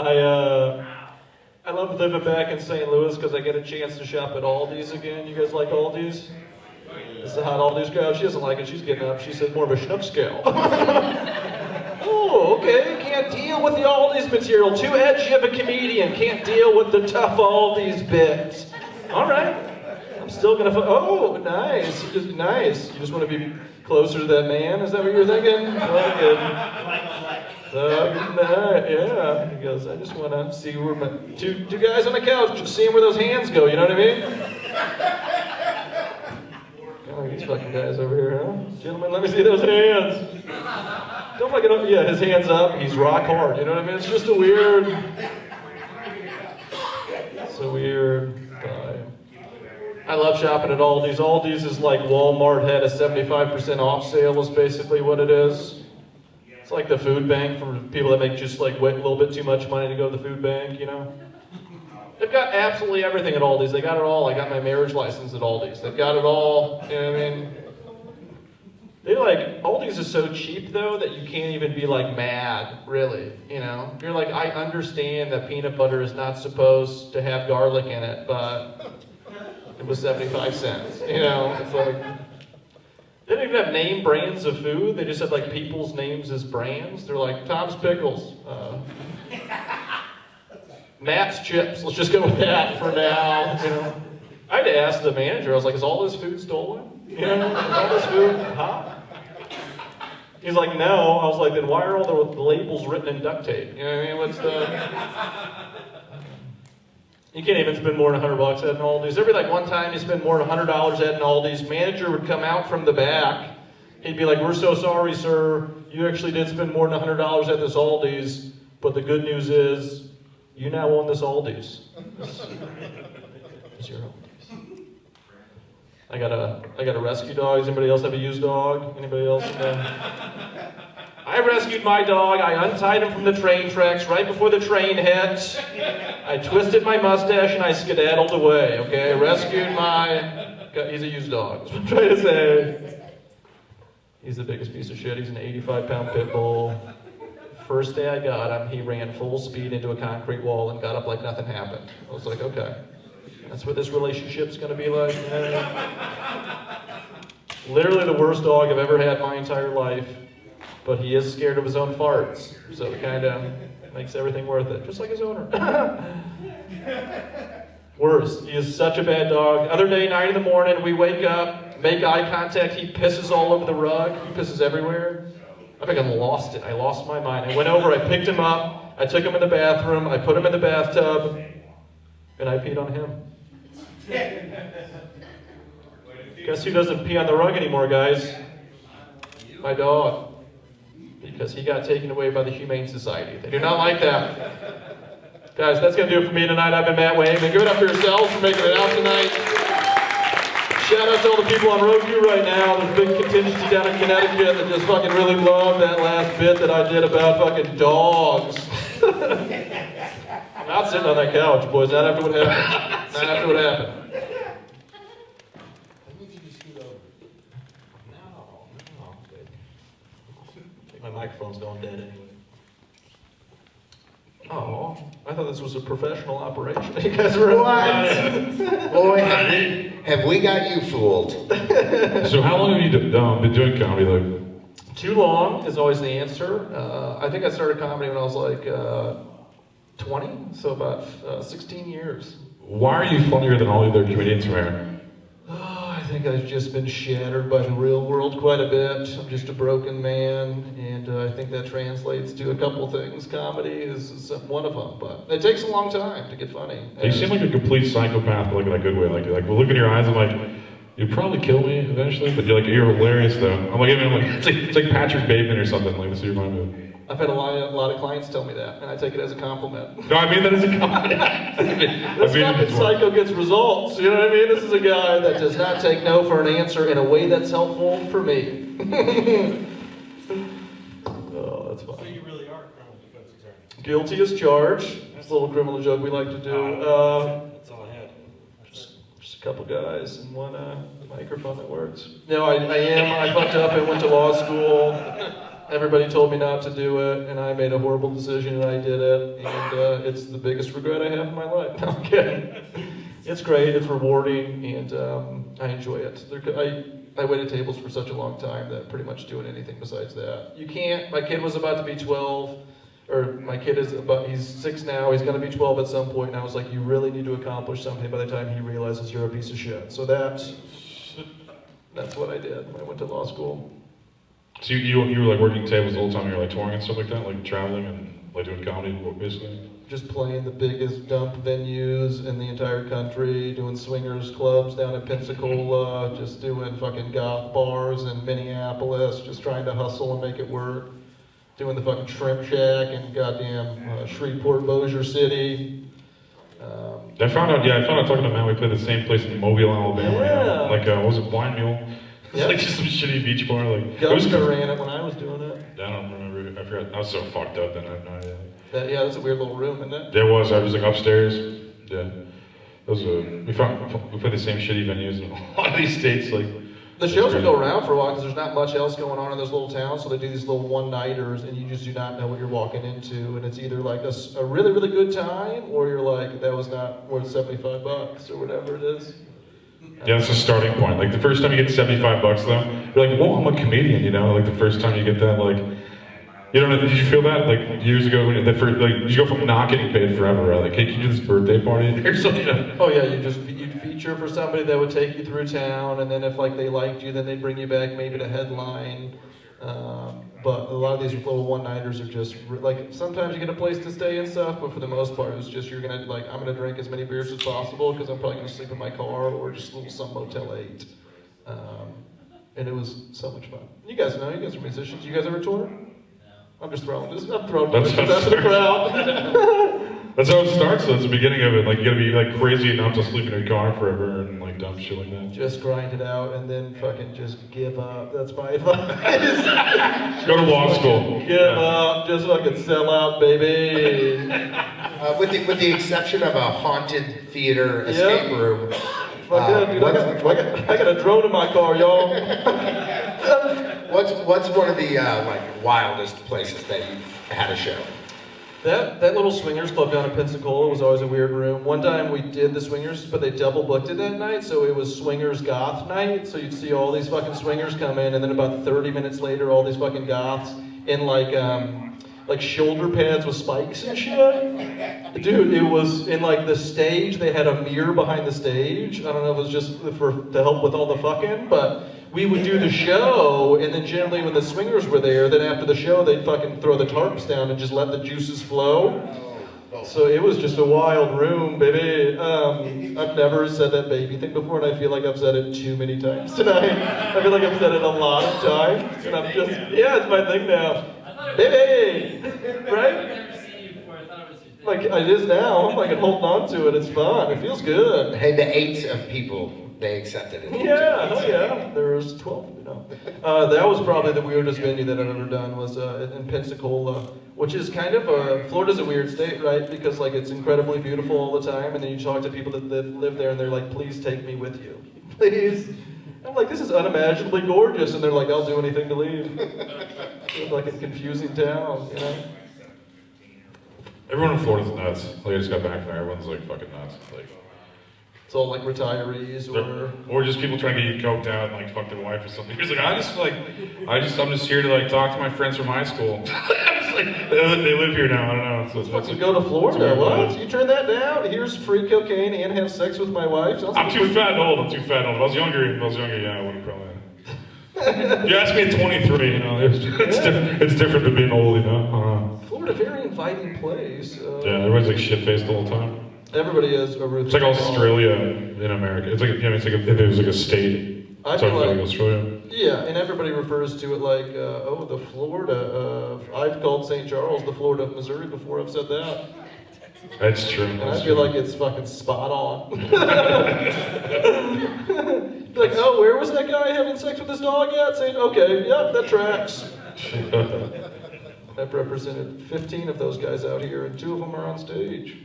S3: I love living back in St. Louis because I get a chance to shop at Aldi's again. You guys like Aldi's? This is a hot Aldi's crowd. She doesn't like it. She's getting up. She said more of a schnook scale. Oh, okay. Can't deal with the Aldi's material. Too edgy of a comedian. Can't deal with the tough Aldi's bits. All right. I'm still gonna. Oh, nice. Nice. You just want to be closer to that man? Is that what you're thinking? Yeah. He goes, I just want to see where my two guys on the couch, just seeing where those hands go. You know what I mean? Oh, these fucking guys over here, huh? Gentlemen, let me see those hands. Don't fucking, yeah, his hands up. He's rock hard. You know what I mean? It's just a weird. It's a weird vibe. I love shopping at Aldi's. Aldi's is like Walmart had a 75% off sale is basically what it is. It's like the food bank for people that make just like a little bit too much money to go to the food bank, you know? They've got absolutely everything at Aldi's. They got it all. I got my marriage license at Aldi's. They've got it all, you know what I mean? They like, Aldi's is so cheap though that you can't even be like mad, really, you know? You're like, I understand that peanut butter is not supposed to have garlic in it, but it was 75 cents, you know? It's like, they don't even have name brands of food. They just have like people's names as brands. They're like, Tom's Pickles, Matt's Chips. Let's just go with that for now, you know? I had to ask the manager, I was like, is all this food stolen? You know, is all this food hot? He's like, no. I was like, then why are all the labels written in duct tape? You know what I mean? What's the... You can't even spend more than $100 at an Aldi's. There'd be like one time you spend more than $100 at an Aldi's, manager would come out from the back. He'd be like, we're so sorry, sir. You actually did spend more than $100 at this Aldi's, but the good news is, you now own this Aldi's. It's your Aldi's. I got a rescue dog. Does anybody else have a used dog? Anybody else? I rescued my dog. I untied him from the train tracks right before the train hit. I twisted my mustache and I skedaddled away, okay? I rescued my... He's a used dog, that's what I'm trying to say. He's the biggest piece of shit. He's an 85-pound pit bull. First day I got him, he ran full speed into a concrete wall and got up like nothing happened. I was like, okay. That's what this relationship's gonna be like. Literally the worst dog I've ever had my entire life. But he is scared of his own farts, so it kind of makes everything worth it, just like his owner. Worse, he is such a bad dog. Other day, 9 in the morning, we wake up, make eye contact, he pisses all over the rug, he pisses everywhere. I think I lost it, I lost my mind. I went over, I picked him up, I took him in the bathroom, I put him in the bathtub, and I peed on him. Guess who doesn't pee on the rug anymore, guys? My dog. Because he got taken away by the Humane Society. They do not like that. Guys, that's going to do it for me tonight. I've been Matt Wayman. Give it up for yourselves for making it out tonight. Shout out to all the people on Roadview right now. There's a big contingency down in Connecticut that just fucking really loved that last bit that I did about fucking dogs. I'm not sitting on that couch, boys. Not after what happened. Not after what happened. My microphone's going dead anyway. Oh, I thought this was a professional operation. You guys were
S2: Boy, have we got you fooled.
S1: So how long have you been doing comedy? Like,
S3: Too long is always the answer. I think I started comedy when I was like 20, so about 16 years.
S1: why are you funnier than all the other comedians from here?
S3: I think I've just been shattered by the real world quite a bit. I'm just a broken man, and I think that translates to a couple things. Comedy is one of them, but it takes a long time to get funny.
S1: You seem like a complete psychopath, but like in a good way. Like look in your eyes, I'm like, you'd probably kill me eventually, but you're hilarious though. I'm like, it's like Patrick Bateman or something. Like this is your mind.
S3: I've had a lot of clients tell me that, and I take it as a compliment.
S1: No, I mean that as a compliment.
S3: This fucking psycho gets results, you know what I mean? This is a guy that does not take no for an answer in a way that's helpful for me. Oh, that's fine.
S8: So you really are a criminal defense attorney?
S3: Guilty as charged. It's a little criminal joke we like to do.
S8: That's all I had.
S3: Just a couple guys and one microphone that works. No, I fucked up. I went to law school. Everybody told me not to do it, and I made a horrible decision, and I did it, and it's the biggest regret I have in my life. No, I'm kidding. It's great, it's rewarding, and I enjoy it. I waited tables for such a long time that pretty much doing anything besides that. You can't, my kid was about to be 12, or my kid he's 6 now, he's gonna be 12 at some point, and I was like, you really need to accomplish something by the time he realizes you're a piece of shit. So that's what I did when I went to law school.
S1: So you were like working tables the whole time, you were like touring and stuff like that, like traveling and like doing comedy, basically?
S3: Just playing the biggest dump venues in the entire country, doing swingers clubs down in Pensacola, just doing fucking goth bars in Minneapolis, just trying to hustle and make it work. Doing the fucking Shrimp Shack in goddamn Shreveport, Bossier City.
S1: I found out talking to Matt, we played the same place in Mobile, Alabama.
S3: Yeah.
S1: Like, what was it, Blind Mule? It's
S3: Yep.
S1: like just some shitty beach bar. Like,
S3: Governor ran it when I was doing it.
S1: I don't remember. I forgot. I was so fucked up then. I have no idea.
S3: That's a weird little room, isn't it?
S1: There was. I was like upstairs. Yeah. We played the same shitty venues in a lot of these states. Like
S3: The shows will go around for a while because there's not much else going on in those little towns, so they do these little one-nighters, and you just do not know what you're walking into, and it's either like a really, really good time, or you're like, that was not worth $75 or whatever it is.
S1: Yeah, that's the starting point. Like the first time you get $75 though, you're like, whoa, I'm a comedian, you know? Like the first time you get that, like, you don't know, did you feel that? Like years ago, when you go from not getting paid forever, right? Like, hey, can you do this birthday party or something?
S3: Oh yeah, you'd feature for somebody that would take you through town, and then if like they liked you, then they'd bring you back maybe to headline. But a lot of these little one-nighters are just like, sometimes you get a place to stay and stuff, but for the most part, it's just I'm gonna drink as many beers as possible because I'm probably gonna sleep in my car or just some Motel 8. And it was so much fun. You guys know, you guys are musicians. You guys ever tour? I'm throwing questions out to the crowd.
S1: That's how it starts. That's the beginning of it. Like you gotta be like crazy enough to sleep in your car forever and like dumb shit like that.
S3: Just grind it out and then fucking just give up. That's my advice.
S1: Go to law school.
S3: Give up. Just fucking sell out, baby.
S2: With the exception of a haunted theater escape room.
S3: Fuck yeah, dude. I got a drone in my car, y'all.
S2: What's one of the like wildest places that you've had a show?
S3: That little swingers club down in Pensacola was always a weird room. One time we did the swingers, but they double booked it that night, so it was swingers goth night. So you'd see all these fucking swingers come in, and then about 30 minutes later, all these fucking goths in like shoulder pads with spikes and shit. Dude, it was in like the stage. They had a mirror behind the stage. I don't know if it was just to help with all the fucking, but we would do the show, and then generally when the swingers were there, then after the show, they'd fucking throw the tarps down and just let the juices flow. So it was just a wild room, baby. I've never said that baby thing before, and I feel like I've said it too many times tonight. I feel like I've said it a lot of times, and I'm just, yeah, it's my thing now. Baby! Right? Like, it is now. I'm like holding on to it. It's fun. It feels good.
S2: Hey, the 8 of people, they accepted it.
S3: Yeah, hell yeah. There's 12, you know. That was probably the weirdest venue that I've ever done was in Pensacola, which is kind of Florida's a weird state, right? Because like it's incredibly beautiful all the time, and then you talk to people that live there, and they're like, please take me with you. Please. I'm like, this is unimaginably gorgeous, and they're like, I'll do anything to leave. It's like a confusing town, you know?
S1: Everyone in Florida's nuts. Like I just got back from there. Everyone's like fucking nuts. Like
S3: It's all like retirees
S1: or just people trying to get coked out and like fuck their wife or something. He's like, I'm just here to like talk to my friends from high school. Like, they live here now. I don't know. So
S3: Let's go to Florida. What? You turn that down? Here's free cocaine and have sex with my wife?
S1: I'm too fat and old. If I was younger, yeah, I would have probably. You asked me at 23, you know, it's different than being old, you know.
S3: Florida, very inviting place.
S1: Yeah, everybody's like shit-faced the whole time.
S3: Everybody is over.
S1: It's like Australia in America. It's like, you know, it's like if it was like a state.
S3: I
S1: It's
S3: feel
S1: like
S3: like
S1: Australia.
S3: Yeah, and everybody refers to it like, the Florida of, I've called St. Charles the Florida of Missouri before I've said that.
S1: That's true.
S3: And I feel like it's fucking spot on. Like, oh, where was that guy having sex with his dog at? Saying, okay, yep, that tracks. I've represented 15 of those guys out here, and 2 of them are on stage.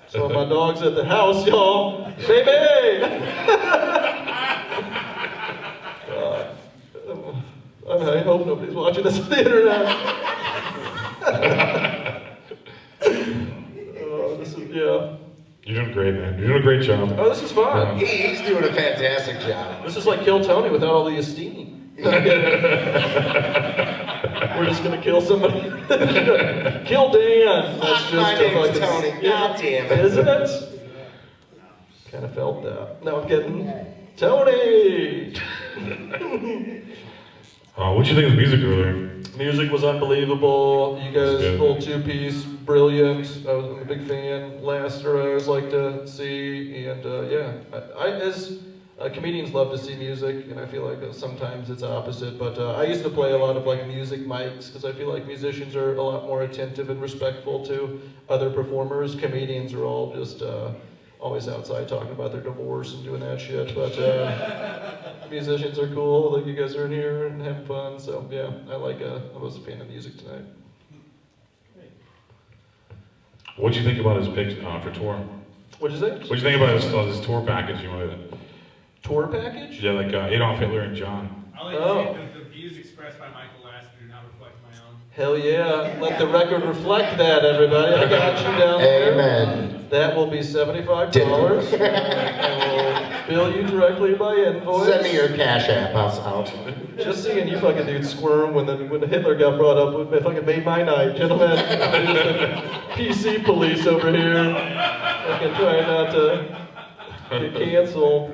S3: So my dog's at the house, y'all. Baby! I hope nobody's watching this on the internet. Yeah.
S1: You're doing great, man. You're doing a great job.
S3: Oh, this is fun.
S2: He's doing a fantastic job.
S3: This is like Kill Tony without all the esteem. We're just gonna kill somebody. Kill Dan. That's just
S2: My name's
S3: fucking-
S2: Tony. God damn it.
S3: Isn't it? Kind of felt that. No, I'm kidding. Tony!
S1: What'd you think of the music earlier?
S3: Music was unbelievable. You guys,
S1: Good.
S3: full two-piece, brilliant. I'm a big fan. Lasater, I always like to see, and yeah, as comedians love to see music, and I feel like sometimes it's opposite. But I used to play a lot of like music mics because I feel like musicians are a lot more attentive and respectful to other performers. Comedians are all just always outside talking about their divorce and doing that shit. But musicians are cool. Like you guys are in here and having fun. So yeah, I was a fan of music tonight.
S1: What'd you think about his picks for tour?
S3: What'd you say?
S1: What'd you think about his tour package? You wanted
S3: Tour package?
S1: yeah, like Adolf Hitler and John.
S9: I like to say that the views expressed by Michael Lasater do not reflect my own.
S3: Hell yeah. Let the record reflect that, everybody. I got you down there.
S2: Amen.
S3: That will be $75. I will bill you directly by invoice.
S2: Send me your cash app. I'll
S3: Just seeing you fucking dudes squirm when Hitler got brought up, it fucking made my night, gentlemen. Just the PC police over here, fucking trying not to get canceled.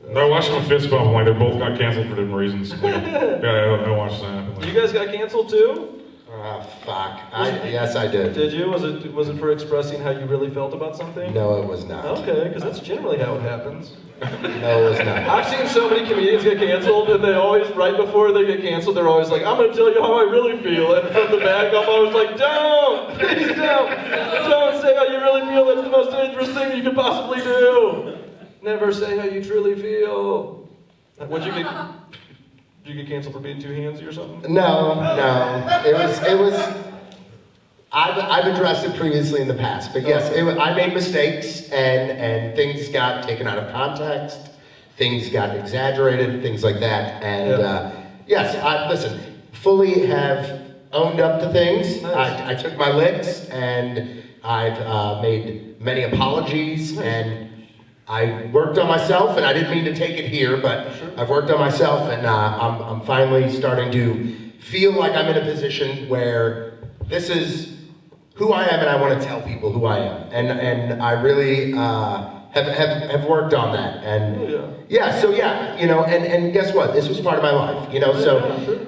S1: No, I watched them fist bump. Like they both got canceled for different reasons. Like, yeah, I watched that.
S3: You guys got canceled too?
S2: Ah, fuck. Yes, I did.
S3: Did you? Was it for expressing how you really felt about something?
S2: No, it was not.
S3: Okay, because that's generally how it happens.
S2: No, it was not.
S3: I've seen so many comedians get canceled, and they always, right before they get canceled, they're always like, I'm going to tell you how I really feel. And from the back, I'm always like, don't! Please don't! Don't say how you really feel. That's the most dangerous thing you could possibly do. Never say how you truly feel. Did you get canceled for being too handsy or something?
S2: No. It was. I've addressed it previously in the past, but yes, I made mistakes and things got taken out of context, things got exaggerated, things like that. And yes, listen, fully have owned up to things.
S3: Nice.
S2: I took my licks and I've made many apologies and I worked on myself, and I didn't mean to take it here, but I've worked on myself, and I'm finally starting to feel like I'm in a position where this is who I am, and I want to tell people who I am, and I really have worked on that, and and guess what? This was part of my life, So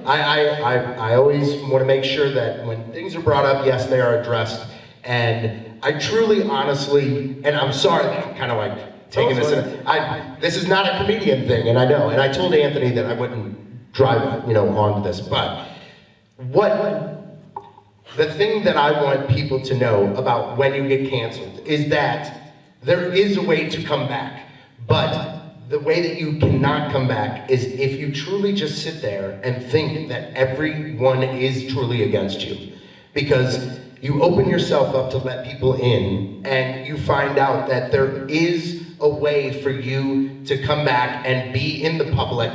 S2: I always want to make sure that when things are brought up, yes, they are addressed, and I truly, honestly, and I'm sorry that I'm kind of like taking this. This is not a comedian thing, and I know. And I told Anthony that I wouldn't drive, onto this. But the thing that I want people to know about when you get canceled is that there is a way to come back. But the way that you cannot come back is if you truly just sit there and think that everyone is truly against you, because you open yourself up to let people in, and you find out that there is a way for you to come back and be in the public,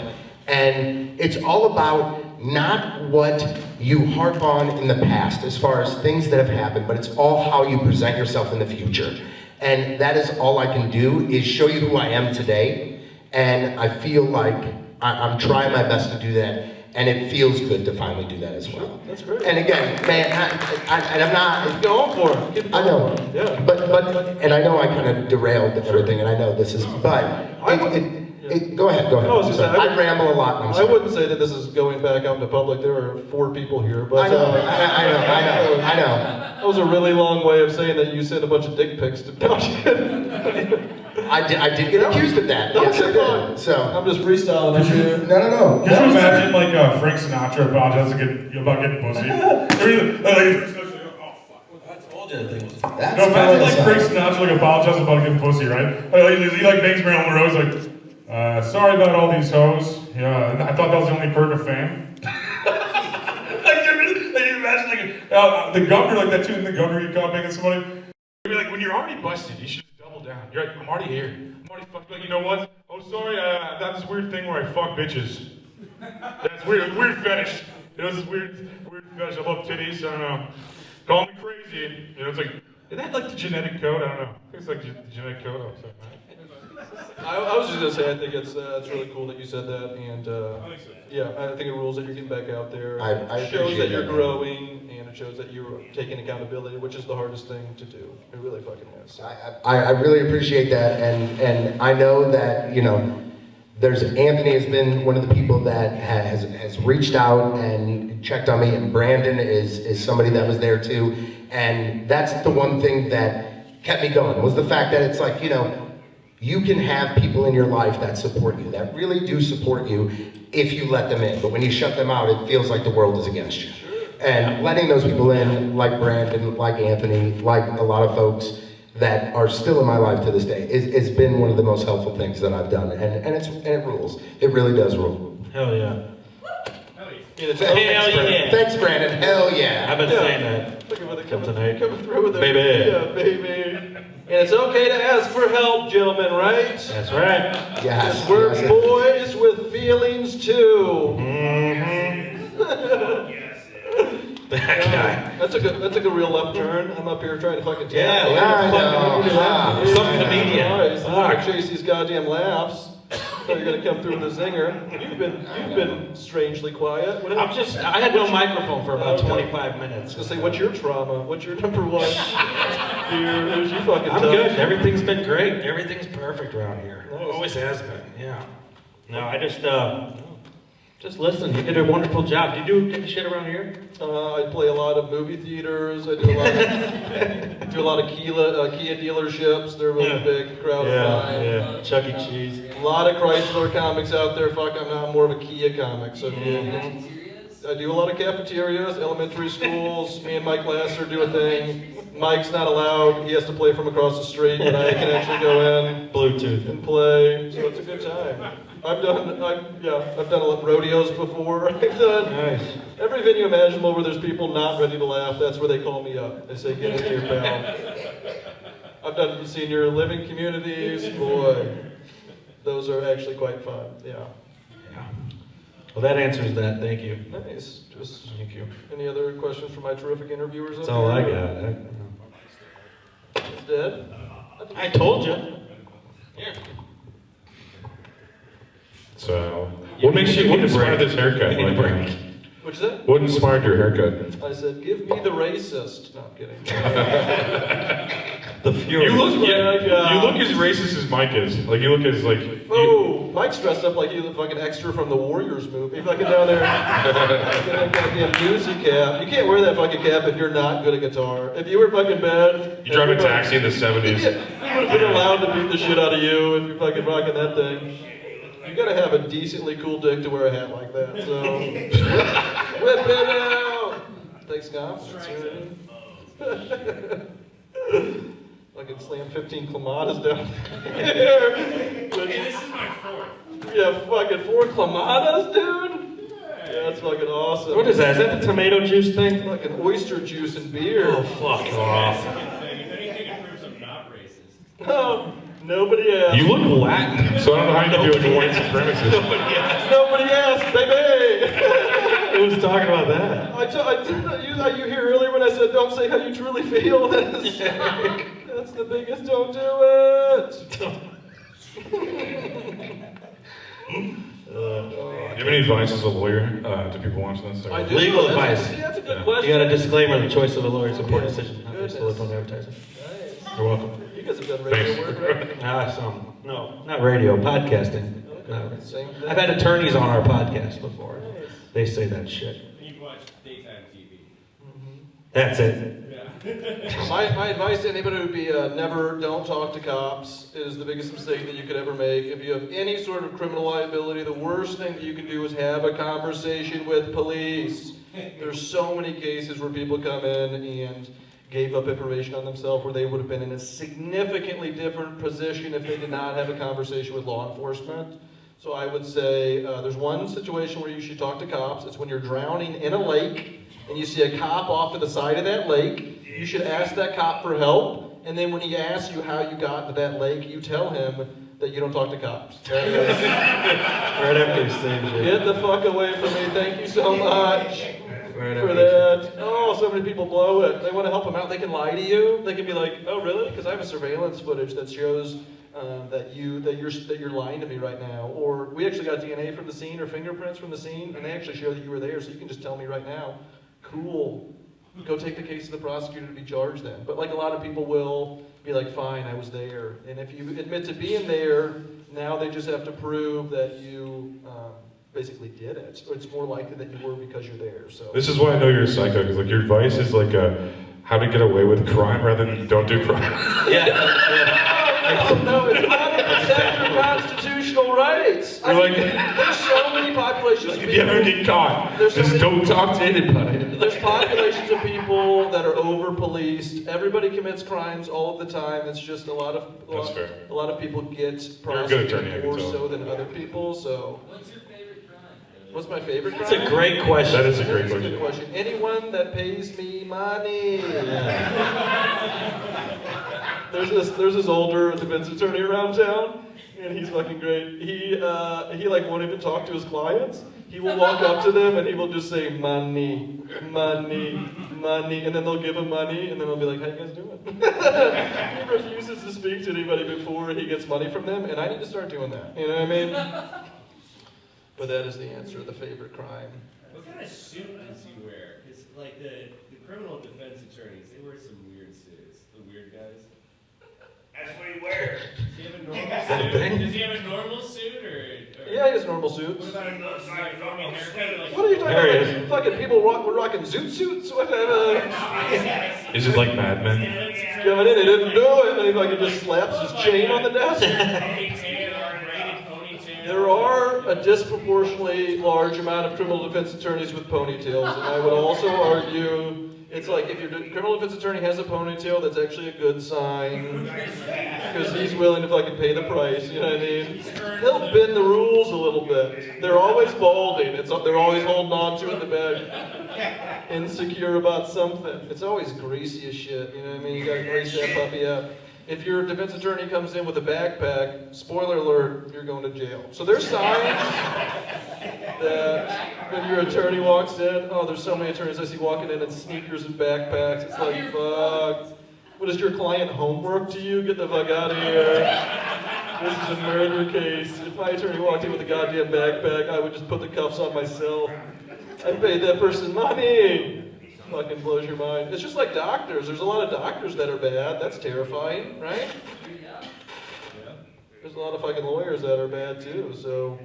S2: and it's all about not what you harp on in the past as far as things that have happened, but it's all how you present yourself in the future. And that is all I can do, is show you who I am today, and I feel like I'm trying my best to do that. And it feels good to finally do that as well.
S3: That's great.
S2: And again, man, I'm not
S3: going for it. Keep it
S2: I know.
S3: going. Yeah.
S2: But and I know I kind of derailed everything, and I know this is. But go ahead.
S3: I was just saying,
S2: I ramble a lot. And I'm
S3: I
S2: sorry.
S3: wouldn't say that this is going back out into public. There are 4 people here, but
S2: I know. I know.
S3: That was a really long way of saying that you sent a bunch of dick pics to.
S2: I did get accused of that. Yes, I did. So
S3: I'm just freestyling up here.
S2: No.
S10: Could you imagine like Frank Sinatra apologizing about getting pussy?
S8: I told you that thing was.
S2: that's
S10: No, imagine like
S2: probably
S10: Frank Sinatra like apologizing about getting pussy, right? Like, he like bangs me on the road, he's like, sorry about all these hoes. Yeah, I thought that was the only perk of fame. Like you imagine like the governor like that too, in the governor you caught banging somebody. You'd be like, when you're already busted, you should double down. You're like, I'm already here. I'm already fucked. Like, you know what? Oh, sorry, I got this weird thing where I fuck bitches. That's weird. Weird fetish. You know, it's this weird fetish. I love titties. I don't know. Call me crazy. You know, it's like, is that like the genetic code? I don't know. It's like the genetic code.
S3: I was just gonna say, I think it's really cool that you said that, and yeah, I think it rules that you're getting back out there.
S2: I
S3: It shows
S2: appreciate
S3: that you're
S2: that, man.
S3: growing, and it shows that you're taking accountability, which is the hardest thing to do. It really fucking is.
S2: I really appreciate that, and I know that, you know, Anthony has been one of the people that has reached out and checked on me, and Brandon is somebody that was there too, and that's the one thing that kept me going, was the fact that it's like, you know, you can have people in your life that support you, that really do support you if you let them in. But when you shut them out, it feels like the world is against you. And letting those people in, like Brandon, like Anthony, like a lot of folks that are still in my life to this day, has been one of the most helpful things that I've done. And it rules. It really does rule.
S8: Hell yeah.
S2: Thanks, Brandon. Thanks, Brandon. Hell yeah.
S8: I've been saying that.
S3: Look at
S8: Come tonight.
S3: coming through with it.
S8: Baby.
S3: Yeah, baby. And it's okay to ask for help, gentlemen, right?
S8: That's right.
S2: Yes.
S3: We're
S2: yes.
S3: boys with feelings too.
S8: That guy.
S3: That took a real left turn. I'm up here trying to fucking tap.
S8: Yeah,
S3: it.
S2: I know.
S8: Some comedian.
S3: Nice. I'm gonna chase these goddamn laughs. So you're gonna come through with a zinger. You've been strangely quiet. What happened?
S8: I had no microphone for about 25
S3: I
S8: minutes.
S3: was gonna say, what's your trauma? What's your number one fear? There's you fucking
S8: I'm
S3: touch.
S8: good. Everything's been great. Everything's perfect around here.
S3: Nice.
S8: Always has been. Yeah. No, I just listen. You did a wonderful job. Do you do shit around here?
S3: I play a lot of movie theaters. I do a lot of Kia dealerships. They're really big crowd of mine.
S8: Yeah. Chuck E. Cheese.
S3: A lot of Chrysler comics out there. Fuck, I'm not more of a Kia comic. So I do a lot of cafeterias, elementary schools. Me and Mike Lasater do a thing. Mike's not allowed. He has to play from across the street, but I can actually go in,
S8: Bluetooth.
S3: and play. So it's a good time. I've done a lot of rodeos before. I've done
S8: Nice.
S3: every venue imaginable where there's people not ready to laugh. That's where they call me up. They say, "Get in here, pal." I've done senior living communities. Boy, those are actually quite fun. Yeah.
S8: Well, that answers that. Thank you.
S3: Nice. Just
S8: Thank you.
S3: any other questions for my terrific interviewers?
S8: That's all I got.
S3: It's dead.
S8: I told you. Here.
S1: So, what inspired this haircut? Like,
S3: What's that?
S1: what inspired your haircut?
S3: I said, "Give me the racist." No, I'm kidding.
S8: The fury.
S1: You look as racist as Mike is. Like, you look as, like...
S3: Oh, Mike's dressed up like he's a fucking extra from the Warriors movie. Fucking down there, get that goddamn music cap. You can't wear that fucking cap if you're not good at guitar. If you were fucking bad,
S1: You drive a taxi in the 70s.
S3: Yeah, we would have been allowed to beat the shit out of you if you're fucking rocking that thing. You gotta have a decently cool dick to wear a hat like that. So, whip it out. Takes confidence. I could slam 15 clamadas down there.
S9: Hey, this is my fourth.
S3: Yeah, fucking 4 clamadas, dude. Yeah, that's fucking awesome.
S8: What is that? Is that the tomato juice thing?
S3: Fucking oyster juice and beer.
S8: Oh, fuck off.
S9: If anything, it proves I'm not racist.
S3: Oh, nobody asked.
S1: You look Latin, so I don't know how you can do it with white supremacists.
S3: Nobody asked, baby.
S8: Who was talking about that?
S3: I didn't. You hear earlier when I said, "Don't say how you truly feel." That's the biggest. Don't do it.
S1: Do you have any advice as a lawyer to people watching this?
S3: I do.
S8: Legal
S3: That's-
S8: advice.
S3: That's a good
S1: Yeah.
S3: question.
S8: You got a disclaimer: the choice of a lawyer is a poor decision. Not
S3: Goodness.
S8: based on advertising.
S3: Nice.
S8: You're welcome.
S3: You guys have done radio
S1: Thanks.
S3: work, right?
S8: Some. No, not radio, podcasting. No.
S3: Same thing.
S8: I've had attorneys on our podcast before. They say that shit.
S9: You watch daytime TV.
S8: That's it.
S3: My advice to anybody would be don't talk to cops. It is the biggest mistake that you could ever make. If you have any sort of criminal liability, the worst thing that you can do is have a conversation with police. There's so many cases where people come in and gave up information on themselves where they would have been in a significantly different position if they did not have a conversation with law enforcement. So I would say there's one situation where you should talk to cops. It's when you're drowning in a lake and you see a cop off to the side of that lake. You should ask that cop for help. And then when he asks you how you got to that lake, you tell him that you don't talk to cops.
S8: Right after you sing shit.
S3: Get the fuck away from me. Thank you so much
S8: Right
S3: for
S8: after
S3: that. Oh, so many people blow it. They want to help them out. They can lie to you. They can be like, "Oh, really?" Because I have a surveillance footage that shows that you're lying to me right now. Or we actually got DNA from the scene or fingerprints from the scene, and they actually show that you were there. So you can just tell me right now. Cool. Go take the case to the prosecutor to be charged then. But like a lot of people will be like, "Fine, I was there." And if you admit to being there, now they just have to prove that you basically did it. So it's more likely that you were because you're there. So
S1: This is why I know you're a psycho, because like your advice is like how to get away with crime rather than don't do crime.
S3: No, it's how to protect your constitutional rights. I
S1: You're
S3: mean, there's so many populations of
S1: If you ever
S3: people.
S1: get caught,
S3: There's so
S1: just
S3: many-
S1: don't talk to anybody.
S3: There's populations of people that are over-policed. Everybody commits crimes all of the time. It's just a lot of people get
S1: You're a good
S3: prosecuted
S1: attorney, I can
S3: more
S1: tell.
S3: so than other people. So,
S11: What's your favorite crime?
S3: what's my favorite crime?
S8: That's a great question.
S1: That is a great
S3: That's a good
S1: question.
S3: question. Anyone that pays me money. There's this older defense attorney around town, and he's fucking great. He like won't even talk to his clients. He will walk up to them and he will just say money, money, money, and then they'll give him money, and then they'll be like, "How you guys doing?" He refuses to speak to anybody before he gets money from them, and I need to start doing that. You know what I mean? But that is the answer to the favorite crime.
S11: What kind of suit does he wear? Because like the criminal defense attorneys, they wear some weird suits. The weird guys.
S7: That's what he wears.
S11: Does he have a normal suit? Does he have a normal suit or
S3: Yeah, he has normal suits.
S11: What about a normal haircut? Like,
S3: What are you talking
S1: There he
S3: about? Fucking people we're rocking zoot suits? What kind of...
S1: Is it like Mad Men?
S3: Coming in, he didn't do it, and he fucking just slaps his chain on the desk. There are a disproportionately large amount of criminal defense attorneys with ponytails, and I would also argue it's like if your criminal defense attorney has a ponytail, that's actually a good sign, because he's willing to fucking pay the price, you know what I mean? He'll bend the rules a little bit. They're always balding, they're always holding on to it in the back, insecure about something. It's always greasy as shit, you know what I mean? You gotta grease that puppy up. If your defense attorney comes in with a backpack, spoiler alert, you're going to jail. So there's signs that when your attorney walks in, oh, there's so many attorneys I see walking in sneakers and backpacks. It's like, fuck. What is your client homework to you? Get the fuck out of here. This is a murder case. If my attorney walked in with a goddamn backpack, I would just put the cuffs on myself. I paid that person money. Fucking blows your mind. It's just like doctors. There's a lot of doctors that are bad. That's terrifying, right? There's a lot of fucking lawyers that are bad too. So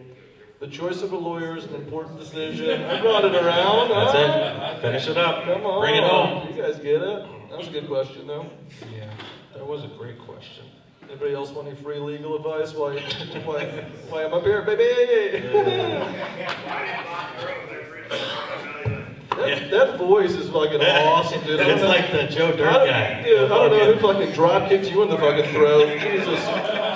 S3: the choice of a lawyer is an important decision. I brought it around.
S8: That's
S3: huh?
S8: it. Finish it up.
S3: Come on.
S8: Bring it home.
S3: You guys get it? That was a good question though.
S8: Yeah, that was a great question.
S3: Anybody else want any free legal advice while I'm up here, baby? That voice is fucking awesome, dude.
S8: It's like the Joe Dirt guy.
S3: Dude, I don't know who fucking drop kicked you in the fucking throat. Jesus.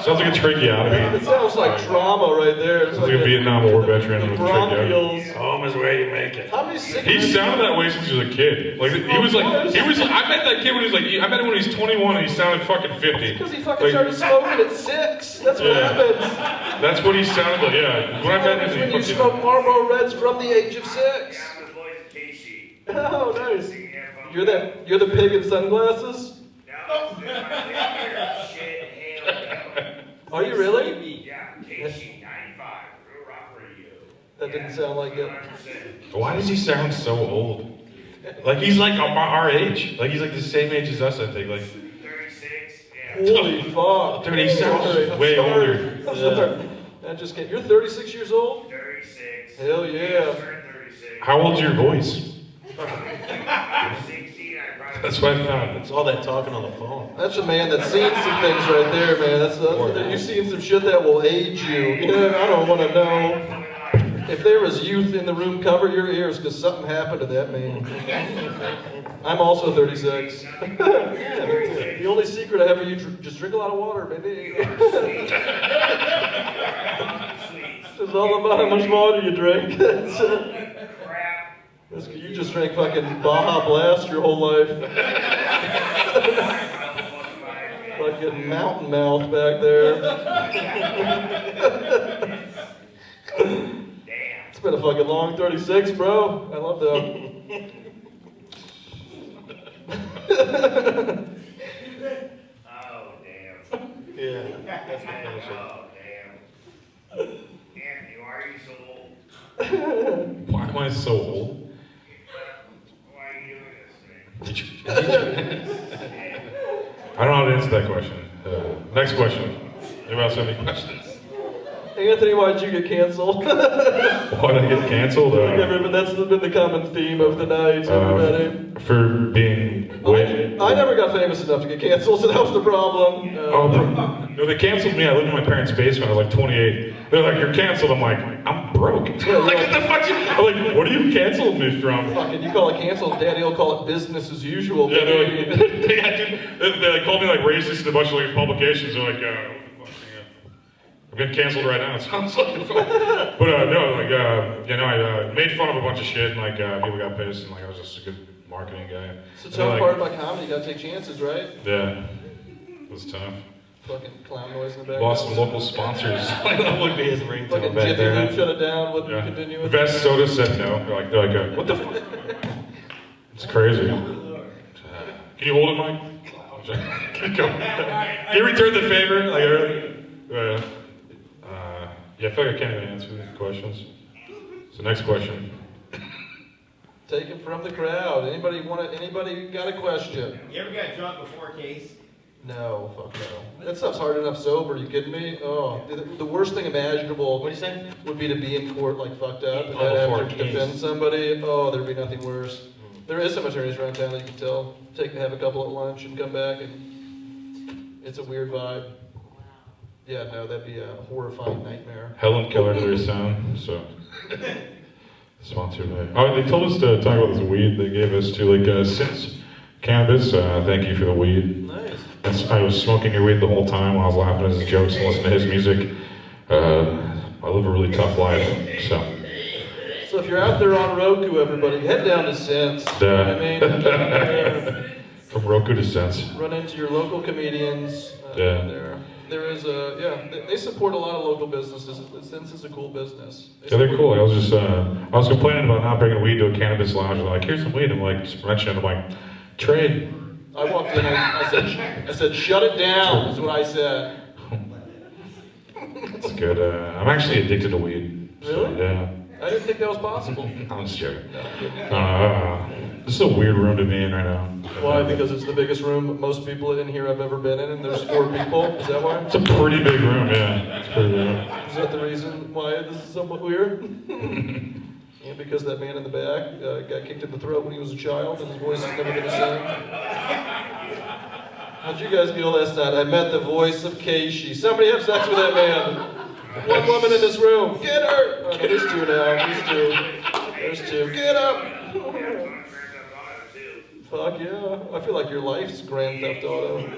S1: Sounds like a tracheotomy.
S3: It sounds like trauma right there. It's
S1: Sounds like a Vietnam War veteran with a tracheotomy.
S3: bronchioles.
S8: Home is where you make it.
S3: How many sick
S1: He sounded that way since he was a kid. Like he was like, I met that kid when he was like, I met him when he was 21 and he sounded fucking 50.
S3: Because he fucking
S1: Like,
S3: started smoking at 6. That's what
S1: Yeah.
S3: happens.
S1: That's what he sounded like. Yeah, when I met him,
S3: When
S1: he
S3: you
S1: fucking.
S3: smoke Marlboro Reds from the age of 6.
S7: His voice is Casey.
S3: Oh, nice. You're the pig in sunglasses?
S7: No, my favorite shit, hell no.
S3: Are you really?
S7: Yeah, Casey 95, real rock radio.
S3: That didn't sound like it.
S7: 100%.
S1: Why does he sound so old? Like he's like our age. Like he's like the same age as us, I think. Like
S7: 36, yeah.
S3: Holy fuck.
S1: Dude, he sounds
S3: I'm
S1: way
S3: sorry.
S1: older.
S3: I'm sorry. That just came. You're 36 years old?
S7: 36.
S3: Hell yeah.
S7: Turned 36.
S1: How old's your voice?
S7: I'm 16, I probably.
S1: That's what I found.
S8: It's all that talking on the phone.
S3: That's a man that's seen some things right there, man. You've seen some shit that will age you. You know, I don't want to know. If there was youth in the room, cover your ears because something happened to that man. I'm also 36. The only secret I have for you, just drink a lot of water, baby. It's all about how much water you drink. You just drank fucking Baja Blast your whole life. Fucking Getting mountain mouth back there.
S7: Damn.
S3: It's been a fucking long 36, bro. I love that.
S7: Oh, damn.
S3: Yeah. That's my
S7: Oh, damn. Anthony, why are you so old?
S1: Why am I so old?
S7: Why are you doing this thing?
S1: I don't know how to answer that question. Next question. Anybody else have any questions?
S3: Anthony, why'd you get canceled?
S1: Why did I get canceled?
S3: That's been the common theme of the night, everybody.
S1: For being way.
S3: I never got famous enough to get canceled, so that was the problem.
S1: No, they canceled me. I lived in my parents' basement. I was like 28. They're like, "You're canceled." I'm like, "I'm broke."
S3: Yeah,
S1: like, what the fuck? I'm like, "What are you canceled me from?"
S3: Fucking, you call it canceled, Daddy will call it business as usual.
S1: Yeah, they're like, they like called me like racist in a bunch of like publications. They're like, I'm getting canceled right now. It sounds like, but no, like, I made fun of a bunch of shit, and like people got pissed, and like I was just a good marketing guy.
S3: It's a tough part about comedy. You gotta take chances, right?
S1: Yeah, it was tough.
S3: Fucking clown noise in the back.
S1: Lost some local sponsors.
S8: That would be his ringtone
S3: Fucking
S8: back
S3: Jiffy
S8: there.
S3: Lube shut it down. Wouldn't continue with
S1: Vest Soda said no. They're like, what the fuck? It's crazy. Can you hold it, Mike? Can you return the favor? Like, yeah, I feel like I can't even answer these questions. So next question.
S3: Take it from the crowd. Anybody got a question?
S11: You ever got drunk before a case?
S3: No, fuck no. That stuff's hard enough sober. You kidding me? Oh, the worst thing imaginable.
S8: What do you say?
S3: Would be to be in court like fucked up and
S8: Oh,
S3: then
S8: before
S3: have to
S8: a case.
S3: defend somebody. Oh, there'd be nothing worse. There is some attorneys around town that you can tell. Have a couple at lunch and come back, and it's a weird vibe. Yeah, no, that'd be a horrifying nightmare.
S1: Helen Keller to their sound. So sponsored by. Oh, they told us to talk about this weed they gave us to like Sinse Cannabis. Thank you for the weed.
S3: Nice.
S1: I was smoking your weed the whole time while I was laughing at his jokes and listening to his music. I live a really tough life, so.
S3: So if you're out there on Roku, everybody, head down to Sinse. You know what I mean?
S1: From Roku to Sinse.
S3: Run into your local comedians. There is they support a lot of local businesses. Sinse is a cool business.
S1: They're cool. I was complaining about not bringing weed to a cannabis lounge. They're like, here's some weed. I'm like, just mentioning it. I'm like, trade.
S3: I walked in and I said, shut it down, is what I said.
S1: That's good. I'm actually addicted to weed. So,
S3: Really?
S1: yeah.
S3: I didn't think that was possible.
S1: I'm just joking. This is a weird room to be in right now.
S3: Why? Because it's the biggest room most people in here have ever been in, and there's 4 people? Is that why?
S1: It's a pretty big room, yeah. It's pretty big.
S3: Is that the reason why this is somewhat weird? And because that man in the back got kicked in the throat when he was a child, and his voice is never going to sing. How'd you guys feel last night? I met the voice of Keishi. Somebody have sex with that man. 1 woman in this room. Get her! Oh, no, there's 2 now. There's 2. Get up! Fuck yeah. I feel like your life's Grand Theft Auto.
S7: No, my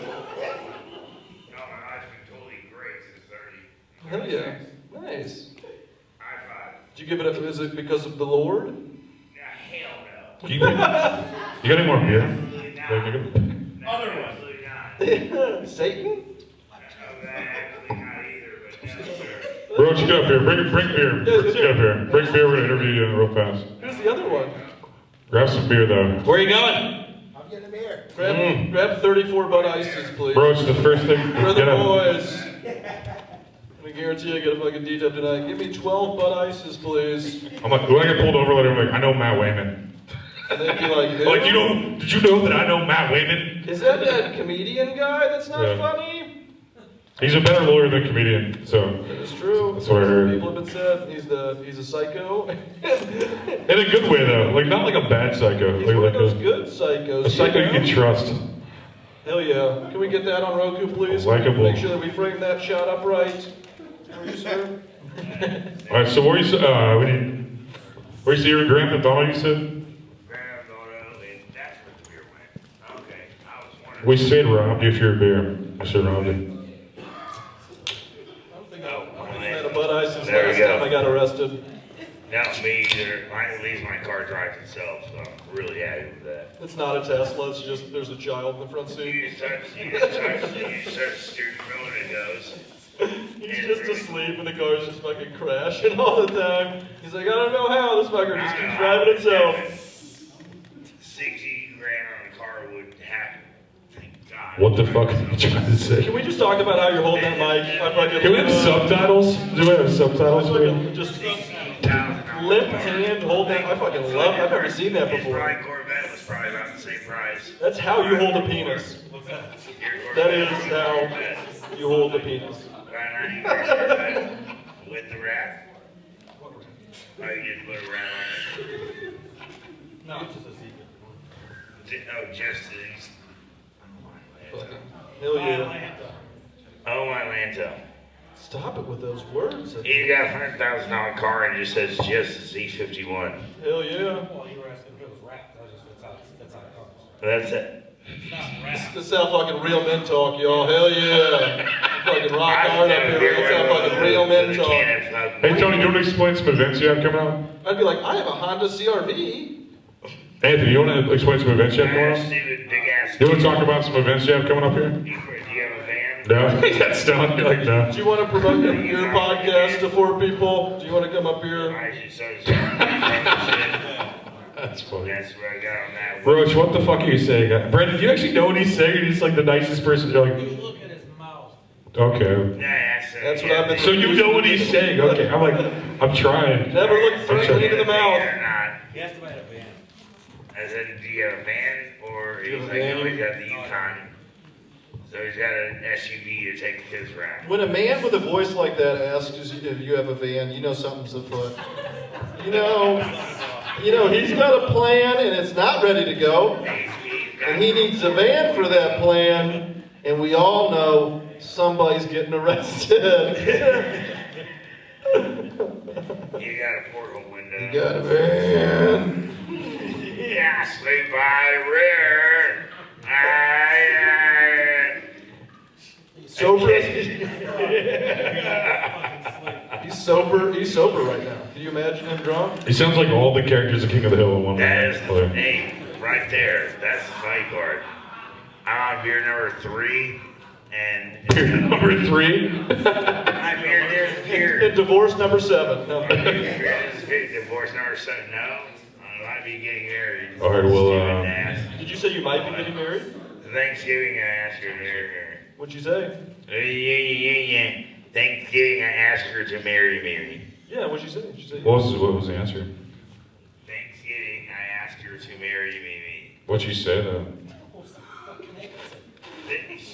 S7: life's been totally great since 30.
S3: Hell yeah. Nice.
S7: High five.
S3: Did you give it up? Is it because of the Lord?
S7: Yeah, hell no.
S1: You got any more beer?
S7: Absolutely not.
S11: Other one.
S7: Absolutely not.
S3: Satan?
S7: No, actually not either, but no, sir.
S1: Bro, get up here. Bring beer. Get up here. Bring beer. We're going to interview you real fast.
S3: Who's the other one?
S1: Grab some beer, though.
S8: Where are you going?
S2: I'm getting a beer.
S3: Grab 34 Bud Ices, please.
S1: Bro, it's the first thing.
S3: For the
S1: Get up.
S3: boys. I guarantee I get a fucking detail tonight. Give me 12 Bud Ices, please.
S1: I'm like, when I get pulled over later, I'm like, I know Matt Wayman.
S3: And they'd be like, who?
S1: Like, did you know that I know Matt Wayman?
S3: Is that comedian guy that's not
S1: Yeah.
S3: funny?
S1: He's a better lawyer than comedian, so.
S3: It's true.
S1: That's what I heard.
S3: People have been said he's a psycho.
S1: In a good way, though. Like, not like a bad psycho.
S3: He's
S1: Like,
S3: one of
S1: like
S3: those good psychos.
S1: a psycho you can trust.
S3: Hell yeah. Can we get that on Roku, please?
S1: Likeable.
S3: Make sure that we frame that shot up right. For you, sir.
S1: All right, so where you see your Grand Theft Auto, you said?
S7: Grand Auto, that's where the beer went. Okay, I was wondering.
S1: We said robbed you for your beer. I said robbed you.
S3: I had a Bud Ice since
S7: There
S3: last
S7: you go.
S3: time I got arrested.
S7: No, me either. At least my car drives itself, so I'm really happy with that.
S3: It's not a Tesla, it's just there's a child in the front seat.
S7: You start steering wheel and it goes.
S3: He's just asleep and the car's just fucking crashing all the time. He's like, I don't know how, this fucker just keeps driving itself.
S7: 60 grand on a car would happen. Thank God.
S1: What the fuck are you trying to say?
S3: Can we just talk about how you're holding that mic? I fucking
S1: Can we have subtitles? Do we have subtitles for you?
S3: Just limp hand, hold that. I fucking love. I've never seen that
S7: His
S3: before.
S7: Ryan Corvette was probably about the same price.
S3: That's how you hold a penis. That is how you hold a penis.
S7: With the rat? Oh, you didn't put a rat on it?
S8: No, it's just a secret.
S7: Oh, just these.
S3: Hell yeah.
S7: Oh, my Lanto.
S3: Stop it with those words.
S7: You got a $100,000 car and it just says just Z51.
S3: Hell yeah.
S8: Well, you were asking if it was wrapped. That's how it comes.
S7: That's it.
S3: This is how fucking real men talk, y'all. Hell yeah. Fucking rock hard up here. That's how fucking real men talk.
S1: Hey Tony, do you want to explain some events you have coming up?
S3: I'd be like, I have a Honda CR-V.
S1: Anthony, you want to explain some events you have coming up?
S7: Stupid big ass.
S1: You want to talk about some events you have coming up here?
S7: Do you have a van?
S1: No? He got stoned. You're like, no.
S3: Do you want to promote your podcast to 4 people? Do you want to come up here?
S7: I should start
S1: That's funny.
S7: That's what I got on that.
S1: Roach, what the fuck are you saying? Brandon, do you actually know what he's saying? He's like the nicest person. You're like,
S8: Look at his mouth.
S1: okay.
S3: That's what I've been.
S1: So you know what he's saying? Okay. I'm like, I'm trying.
S3: Never look directly into the mouth.
S11: He has to buy a van.
S7: I said, do you have a van? Or
S3: Do you
S7: he's
S3: have a
S7: like,
S3: van?
S7: no, he's got the Yukon. So he's got an SUV to take his around.
S3: When a man with a voice like that asks if you have a van, you know something's afoot. You know, he's got a plan and it's not ready to go. And he needs a van for that plan. And we all know somebody's getting arrested.
S7: You got a portal window.
S3: You got a van.
S7: Yeah, sleep by the river.
S3: Sober. He's sober right now. Can you imagine him drunk?
S1: He sounds like all the characters of King of the Hill in one.
S7: That is the name right there. That's the funny part. I'm on beer number 3, and
S1: Beer number 3?
S7: I'm here.
S3: And divorce number 7. No.
S7: Divorce number 7. No, I might be getting married.
S1: All right, well,
S3: Did you say you might be getting married?
S7: Thanksgiving, I asked her to marry her.
S3: What'd you say?
S7: Yeah. Thanksgiving, I asked her to marry me.
S3: Yeah, what'd you say?
S1: What was the answer?
S7: Thanksgiving, I asked her to marry me.
S1: What'd you say though?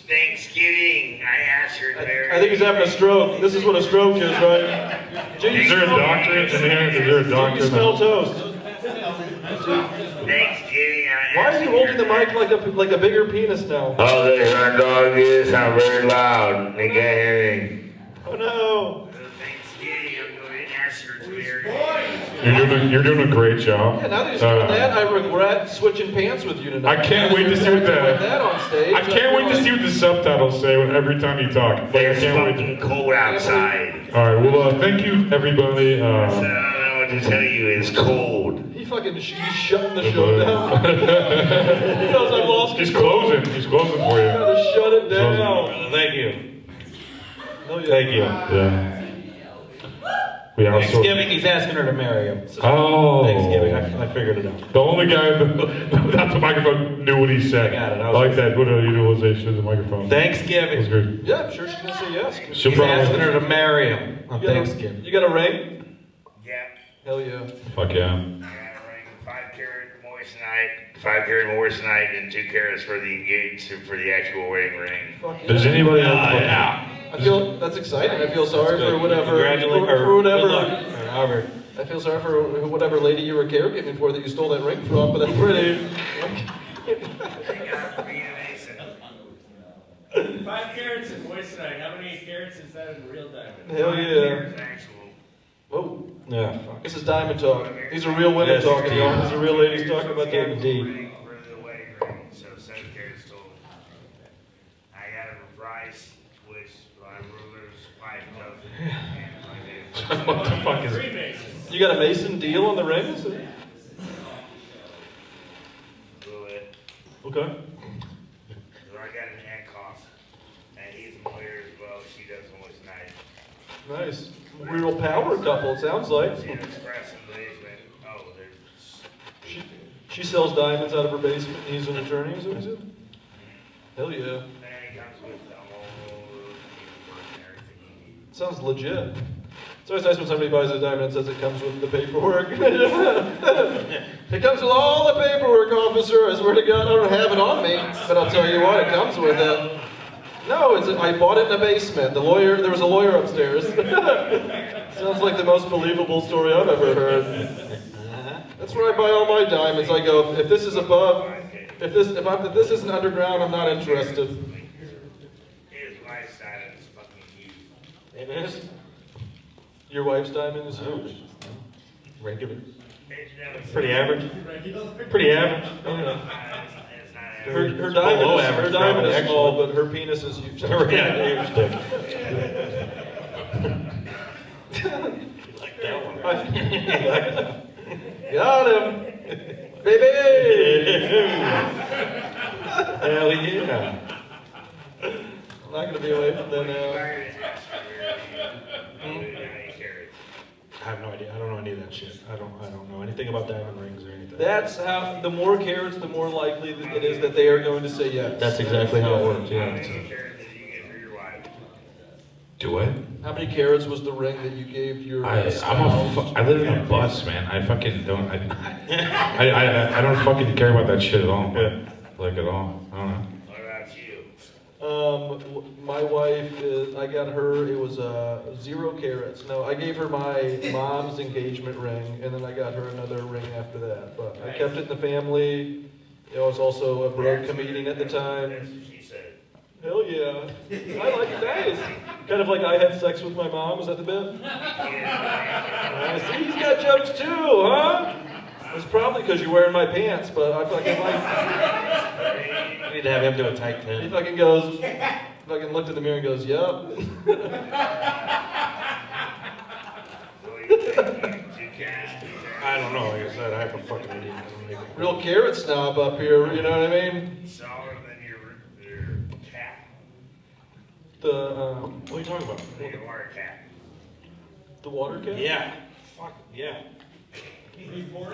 S7: Thanksgiving, I asked her to marry me.
S3: I think he's having a stroke. This is what a stroke is, right?
S1: Is there a doctor in here? Is there a doctor?
S3: You smell toast.
S7: Thanksgiving,
S3: Why are you holding the mic like a bigger penis now?
S7: Oh, there's our dog is. I'm very loud. They can't hear me.
S3: Oh no.
S7: Thanksgiving, I'm going to ask her to marry me.
S1: You're doing a great job.
S3: Yeah, now that he's doing that, I regret switching pants with you tonight.
S1: I can't wait to see what
S3: that on stage.
S1: I can't wait to see what the subtitles say every time you talk. Like, I
S7: It's
S1: can't wait.
S7: fucking cold outside.
S1: All right. Well, thank you everybody.
S7: So I don't know what to tell you. It's cold.
S3: He fucking he's shutting the show down. He knows I've lost
S1: He's
S3: control.
S1: closing. He's closing for you.
S3: Gotta shut it down.
S8: Thank you.
S3: Thank
S8: you.
S1: Yeah. We also.
S8: Thanksgiving, he's asking her to marry him. So
S1: Oh.
S8: Thanksgiving, I figured it out.
S1: The only guy without the microphone knew what he said.
S8: I got it.
S1: I like that. What a utilization of the microphone. That was
S8: Thanksgiving,
S1: good.
S3: Yeah, I'm sure she's gonna say yes.
S1: She'll
S8: he's asking
S1: probably.
S8: her to marry him on
S3: You got a-
S8: Thanksgiving.
S3: You got a ring?
S7: Yeah.
S3: Hell yeah.
S1: Fuck yeah.
S7: I got a ring, 5 carat moissanite, 5 carat moissanite, and 2 carats for the engagement for the actual wedding ring.
S3: Fuck yeah.
S1: Does anybody else?
S3: I feel that's exciting. I feel sorry for whatever.
S8: Congratulations.
S3: For whatever.
S8: Good luck. Or however.
S3: I feel sorry for whatever lady you were caregiving for that you stole that ring from, but that's pretty.
S7: They got Rita Mason.
S11: 5 carats in moissanite. How many carats is that in real diamond?
S3: Hell yeah.
S7: There's actual.
S3: Whoa.
S8: Yeah, fuck.
S3: This is diamond talk. These are real women
S8: Yes,
S3: talking,
S8: indeed.
S3: y'all. These are real ladies talking about that.
S8: Indeed.
S7: Ring for the wedding ring, so 7 carats total. I got a price which my ruler's wife doesn't.
S1: What the fuck is it?
S11: Freemason.
S3: You got a Mason deal on the ring? Is it?
S7: Go ahead.
S3: Okay.
S7: So I got an aunt cost, and he's a lawyer as well. She does voice night.
S3: Nice. Real power couple, it sounds like.
S7: She express in the basement. Oh, there's.
S3: She sells diamonds out of her basement. He's an attorney, is what he said? Hell yeah.
S7: And he comes with the whole paperwork and everything you need.
S3: Sounds legit. It's always nice when somebody buys a diamond and says it comes with the paperwork. It comes with all the paperwork, officer. I swear to God, I don't have it on me, but I'll tell you what, it comes with it. No, I bought it in the basement. There was a lawyer upstairs. Sounds like the most believable story I've ever heard. That's where I buy all my diamonds. I go, if this is above, if this isn't underground, I'm not interested.
S7: His wife's side is fucking huge.
S3: It is? Your wife's diamond is huge.
S8: Regular.
S7: It's
S8: Pretty average. Pretty average.
S7: it's not
S3: Her
S8: below
S3: diamond
S8: average,
S3: is
S8: probably,
S3: small, but her penis is huge.
S8: Yeah, huge dick. Like that one.
S3: Got him! Baby!
S8: Hell yeah.
S3: I'm not gonna be away from that now.
S8: I have no idea. I don't know any of that shit. I don't know anything about diamond rings or anything.
S3: That's how, the more carats, the more likely that it is that they are going to say yes.
S8: That's exactly how it works, yeah.
S1: Do what?
S3: How many carats was the ring that you gave your
S1: I live in a bus, man. I fucking don't. I don't fucking care about that shit at all.
S8: Yeah.
S1: Like at all. I don't know.
S7: What about you?
S3: My wife, I got her, it was 0 carats. No, I gave her my mom's engagement ring, and then I got her another ring after that. But I kept it in the family. I was also a broke comedian at the time.
S7: That's what she said.
S3: Hell yeah. I like it, nice. Kind of like I had sex with my mom, was that the bit? See, he's got jokes too, huh? It's probably because you're wearing my pants, but I fucking like...
S8: I need to have him do a tight
S3: He
S8: 10.
S3: fucking goes, fucking looked in the mirror and goes, yup.
S7: Well, you can.
S8: I don't know. Like I said, I have a fucking idiot. I don't even-
S3: Real carrot snob up here, you know what I mean?
S7: Smaller than your cat.
S3: What
S8: are you talking about?
S7: The water cat.
S3: The water cat?
S8: Yeah. Fuck, yeah. I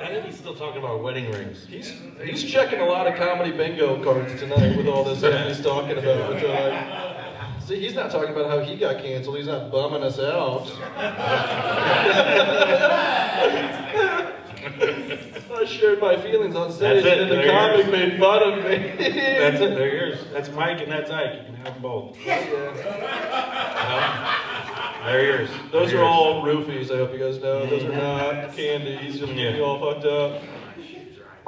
S8: think he's still talking about wedding rings.
S3: He's checking a lot of comedy bingo cards tonight with all this stuff he's talking about. Which are like, see, he's not talking about how he got canceled. He's not bumming us out. I shared my feelings on stage,
S8: That's it.
S3: and then the
S8: There
S3: comic
S8: it
S3: made fun of me.
S8: That's it. They're yours. That's Mike and that's Ike. You can have them both. They're yours.
S3: Those are all roofies, I hope you guys know. Those are not candies, just get me all fucked up.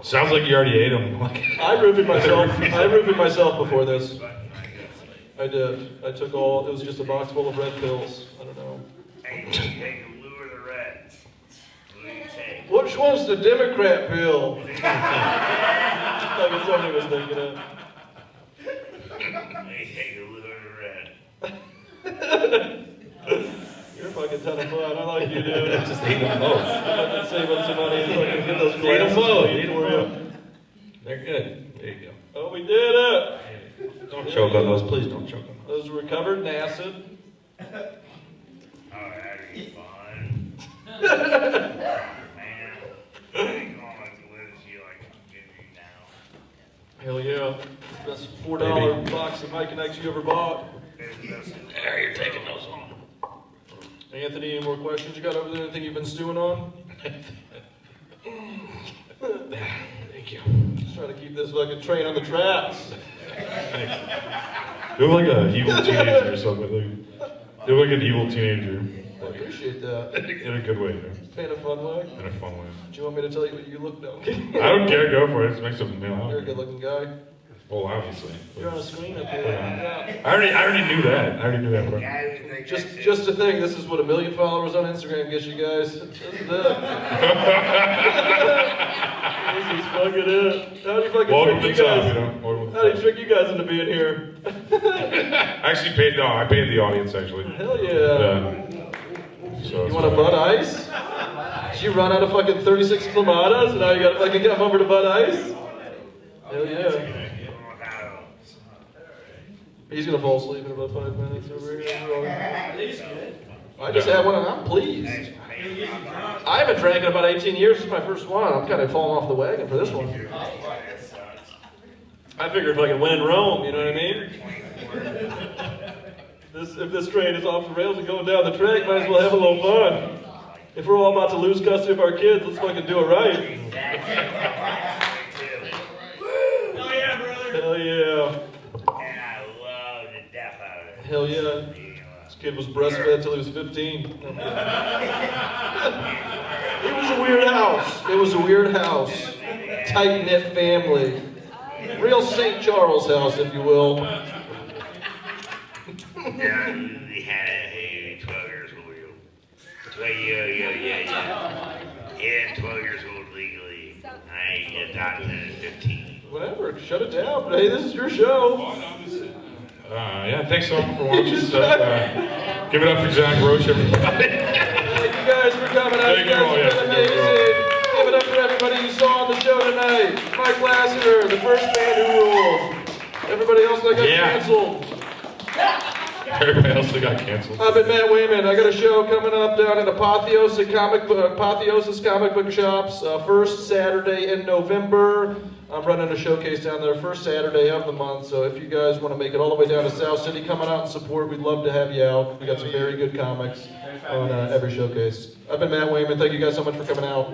S1: Sounds like you already ate them.
S3: I roofied myself before this. I did. I took all, it was just a box full of red pills. I don't know.
S7: Hey, you take the blue or the red? Blue you take.
S3: Which one's the Democrat pill? Like somebody was thinking of.
S7: Hey, take the blue or the red?
S3: You're a fucking ton of fun. I like you, dude.
S8: Just eat them both.
S3: I can save up some money and fucking get those
S8: Eat them
S3: glasses
S8: both.
S3: made
S8: Eat them
S3: for
S8: both.
S3: you.
S8: They're good. There you go.
S3: Oh, we did it.
S8: Don't choke on those. Please don't choke on those.
S3: Those were covered in acid.
S7: Oh, that'd be fun. Man, I think all my glitters you like give you now.
S3: Hell yeah. Best $4 box of Mike and X you ever bought.
S8: There, you're taking those home.
S3: Anthony, any more questions you got over there? Anything you've been stewing on?
S8: Thank you.
S3: Just trying to keep this fucking train on the tracks.
S1: You look like an evil teenager or something. You look like an evil teenager.
S3: I appreciate that.
S1: In a good way, though.
S3: In a fun way.
S1: In a fun way.
S3: Do you want me to tell you what you look like?
S1: I don't care, go for it. It just makes them
S3: You're a good looking guy.
S1: Well, obviously.
S3: You're on a screen up here.
S1: Yeah. I already knew that. Bro.
S3: Just to think, this is what 1 million followers on Instagram gets you guys. This is it. This is fucking it. How do you fucking
S1: Welcome
S3: trick
S1: to
S3: you
S1: the top,
S3: guys?
S1: you know. Welcome to the
S3: How do you
S1: top.
S3: trick you guys into being here?
S1: I paid the audience actually.
S3: Hell yeah.
S1: So
S3: You want a Bud Ice? Did you run out of fucking 36 Clamatas and now you gotta fucking come over to Bud Ice? Hell yeah. He's gonna fall asleep in about 5 minutes over here.
S11: He's good.
S3: I just had one and I'm pleased. I haven't drank in about 18 years. This is my first one. I'm kind of falling off the wagon for this one. I figured if I could win in Rome, you know what I mean? If this train is off the rails and going down the track, might as well have a little fun. If we're all about to lose custody of our kids, let's fucking do it right.
S9: Hell yeah, brother.
S3: Hell yeah.
S7: And I love the death out of it.
S3: Hell yeah. This kid was breastfed until he was 15. It was a weird house. It was a weird house. Tight-knit family. Real St. Charles house, if you will.
S7: Yeah, we had a 12 years old. Well, yeah. 12 years old legally. I adopted at 15.
S3: Whatever, shut it down. Hey, this is your show.
S1: Yeah, thanks so much for watching stuff. Give it up for Jack Roach, everybody.
S3: Thank you guys for coming out.
S1: Thank
S3: You
S1: you all,
S3: guys have been
S1: yeah.
S3: amazing. Give it up for everybody you saw on the show tonight. Mike Lasater, the first man who ruled. Everybody else that got canceled.
S1: Everybody else that got canceled.
S3: I've been Matt Wayman. I got a show coming up down at Apotheosis Comic Book Shops, first Saturday in November. I'm running a showcase down there first Saturday of the month, so if you guys want to make it all the way down to South City, coming out and support, we'd love to have you out. We got some very good comics on every showcase. I've been Matt Wayman. Thank you guys so much for coming out.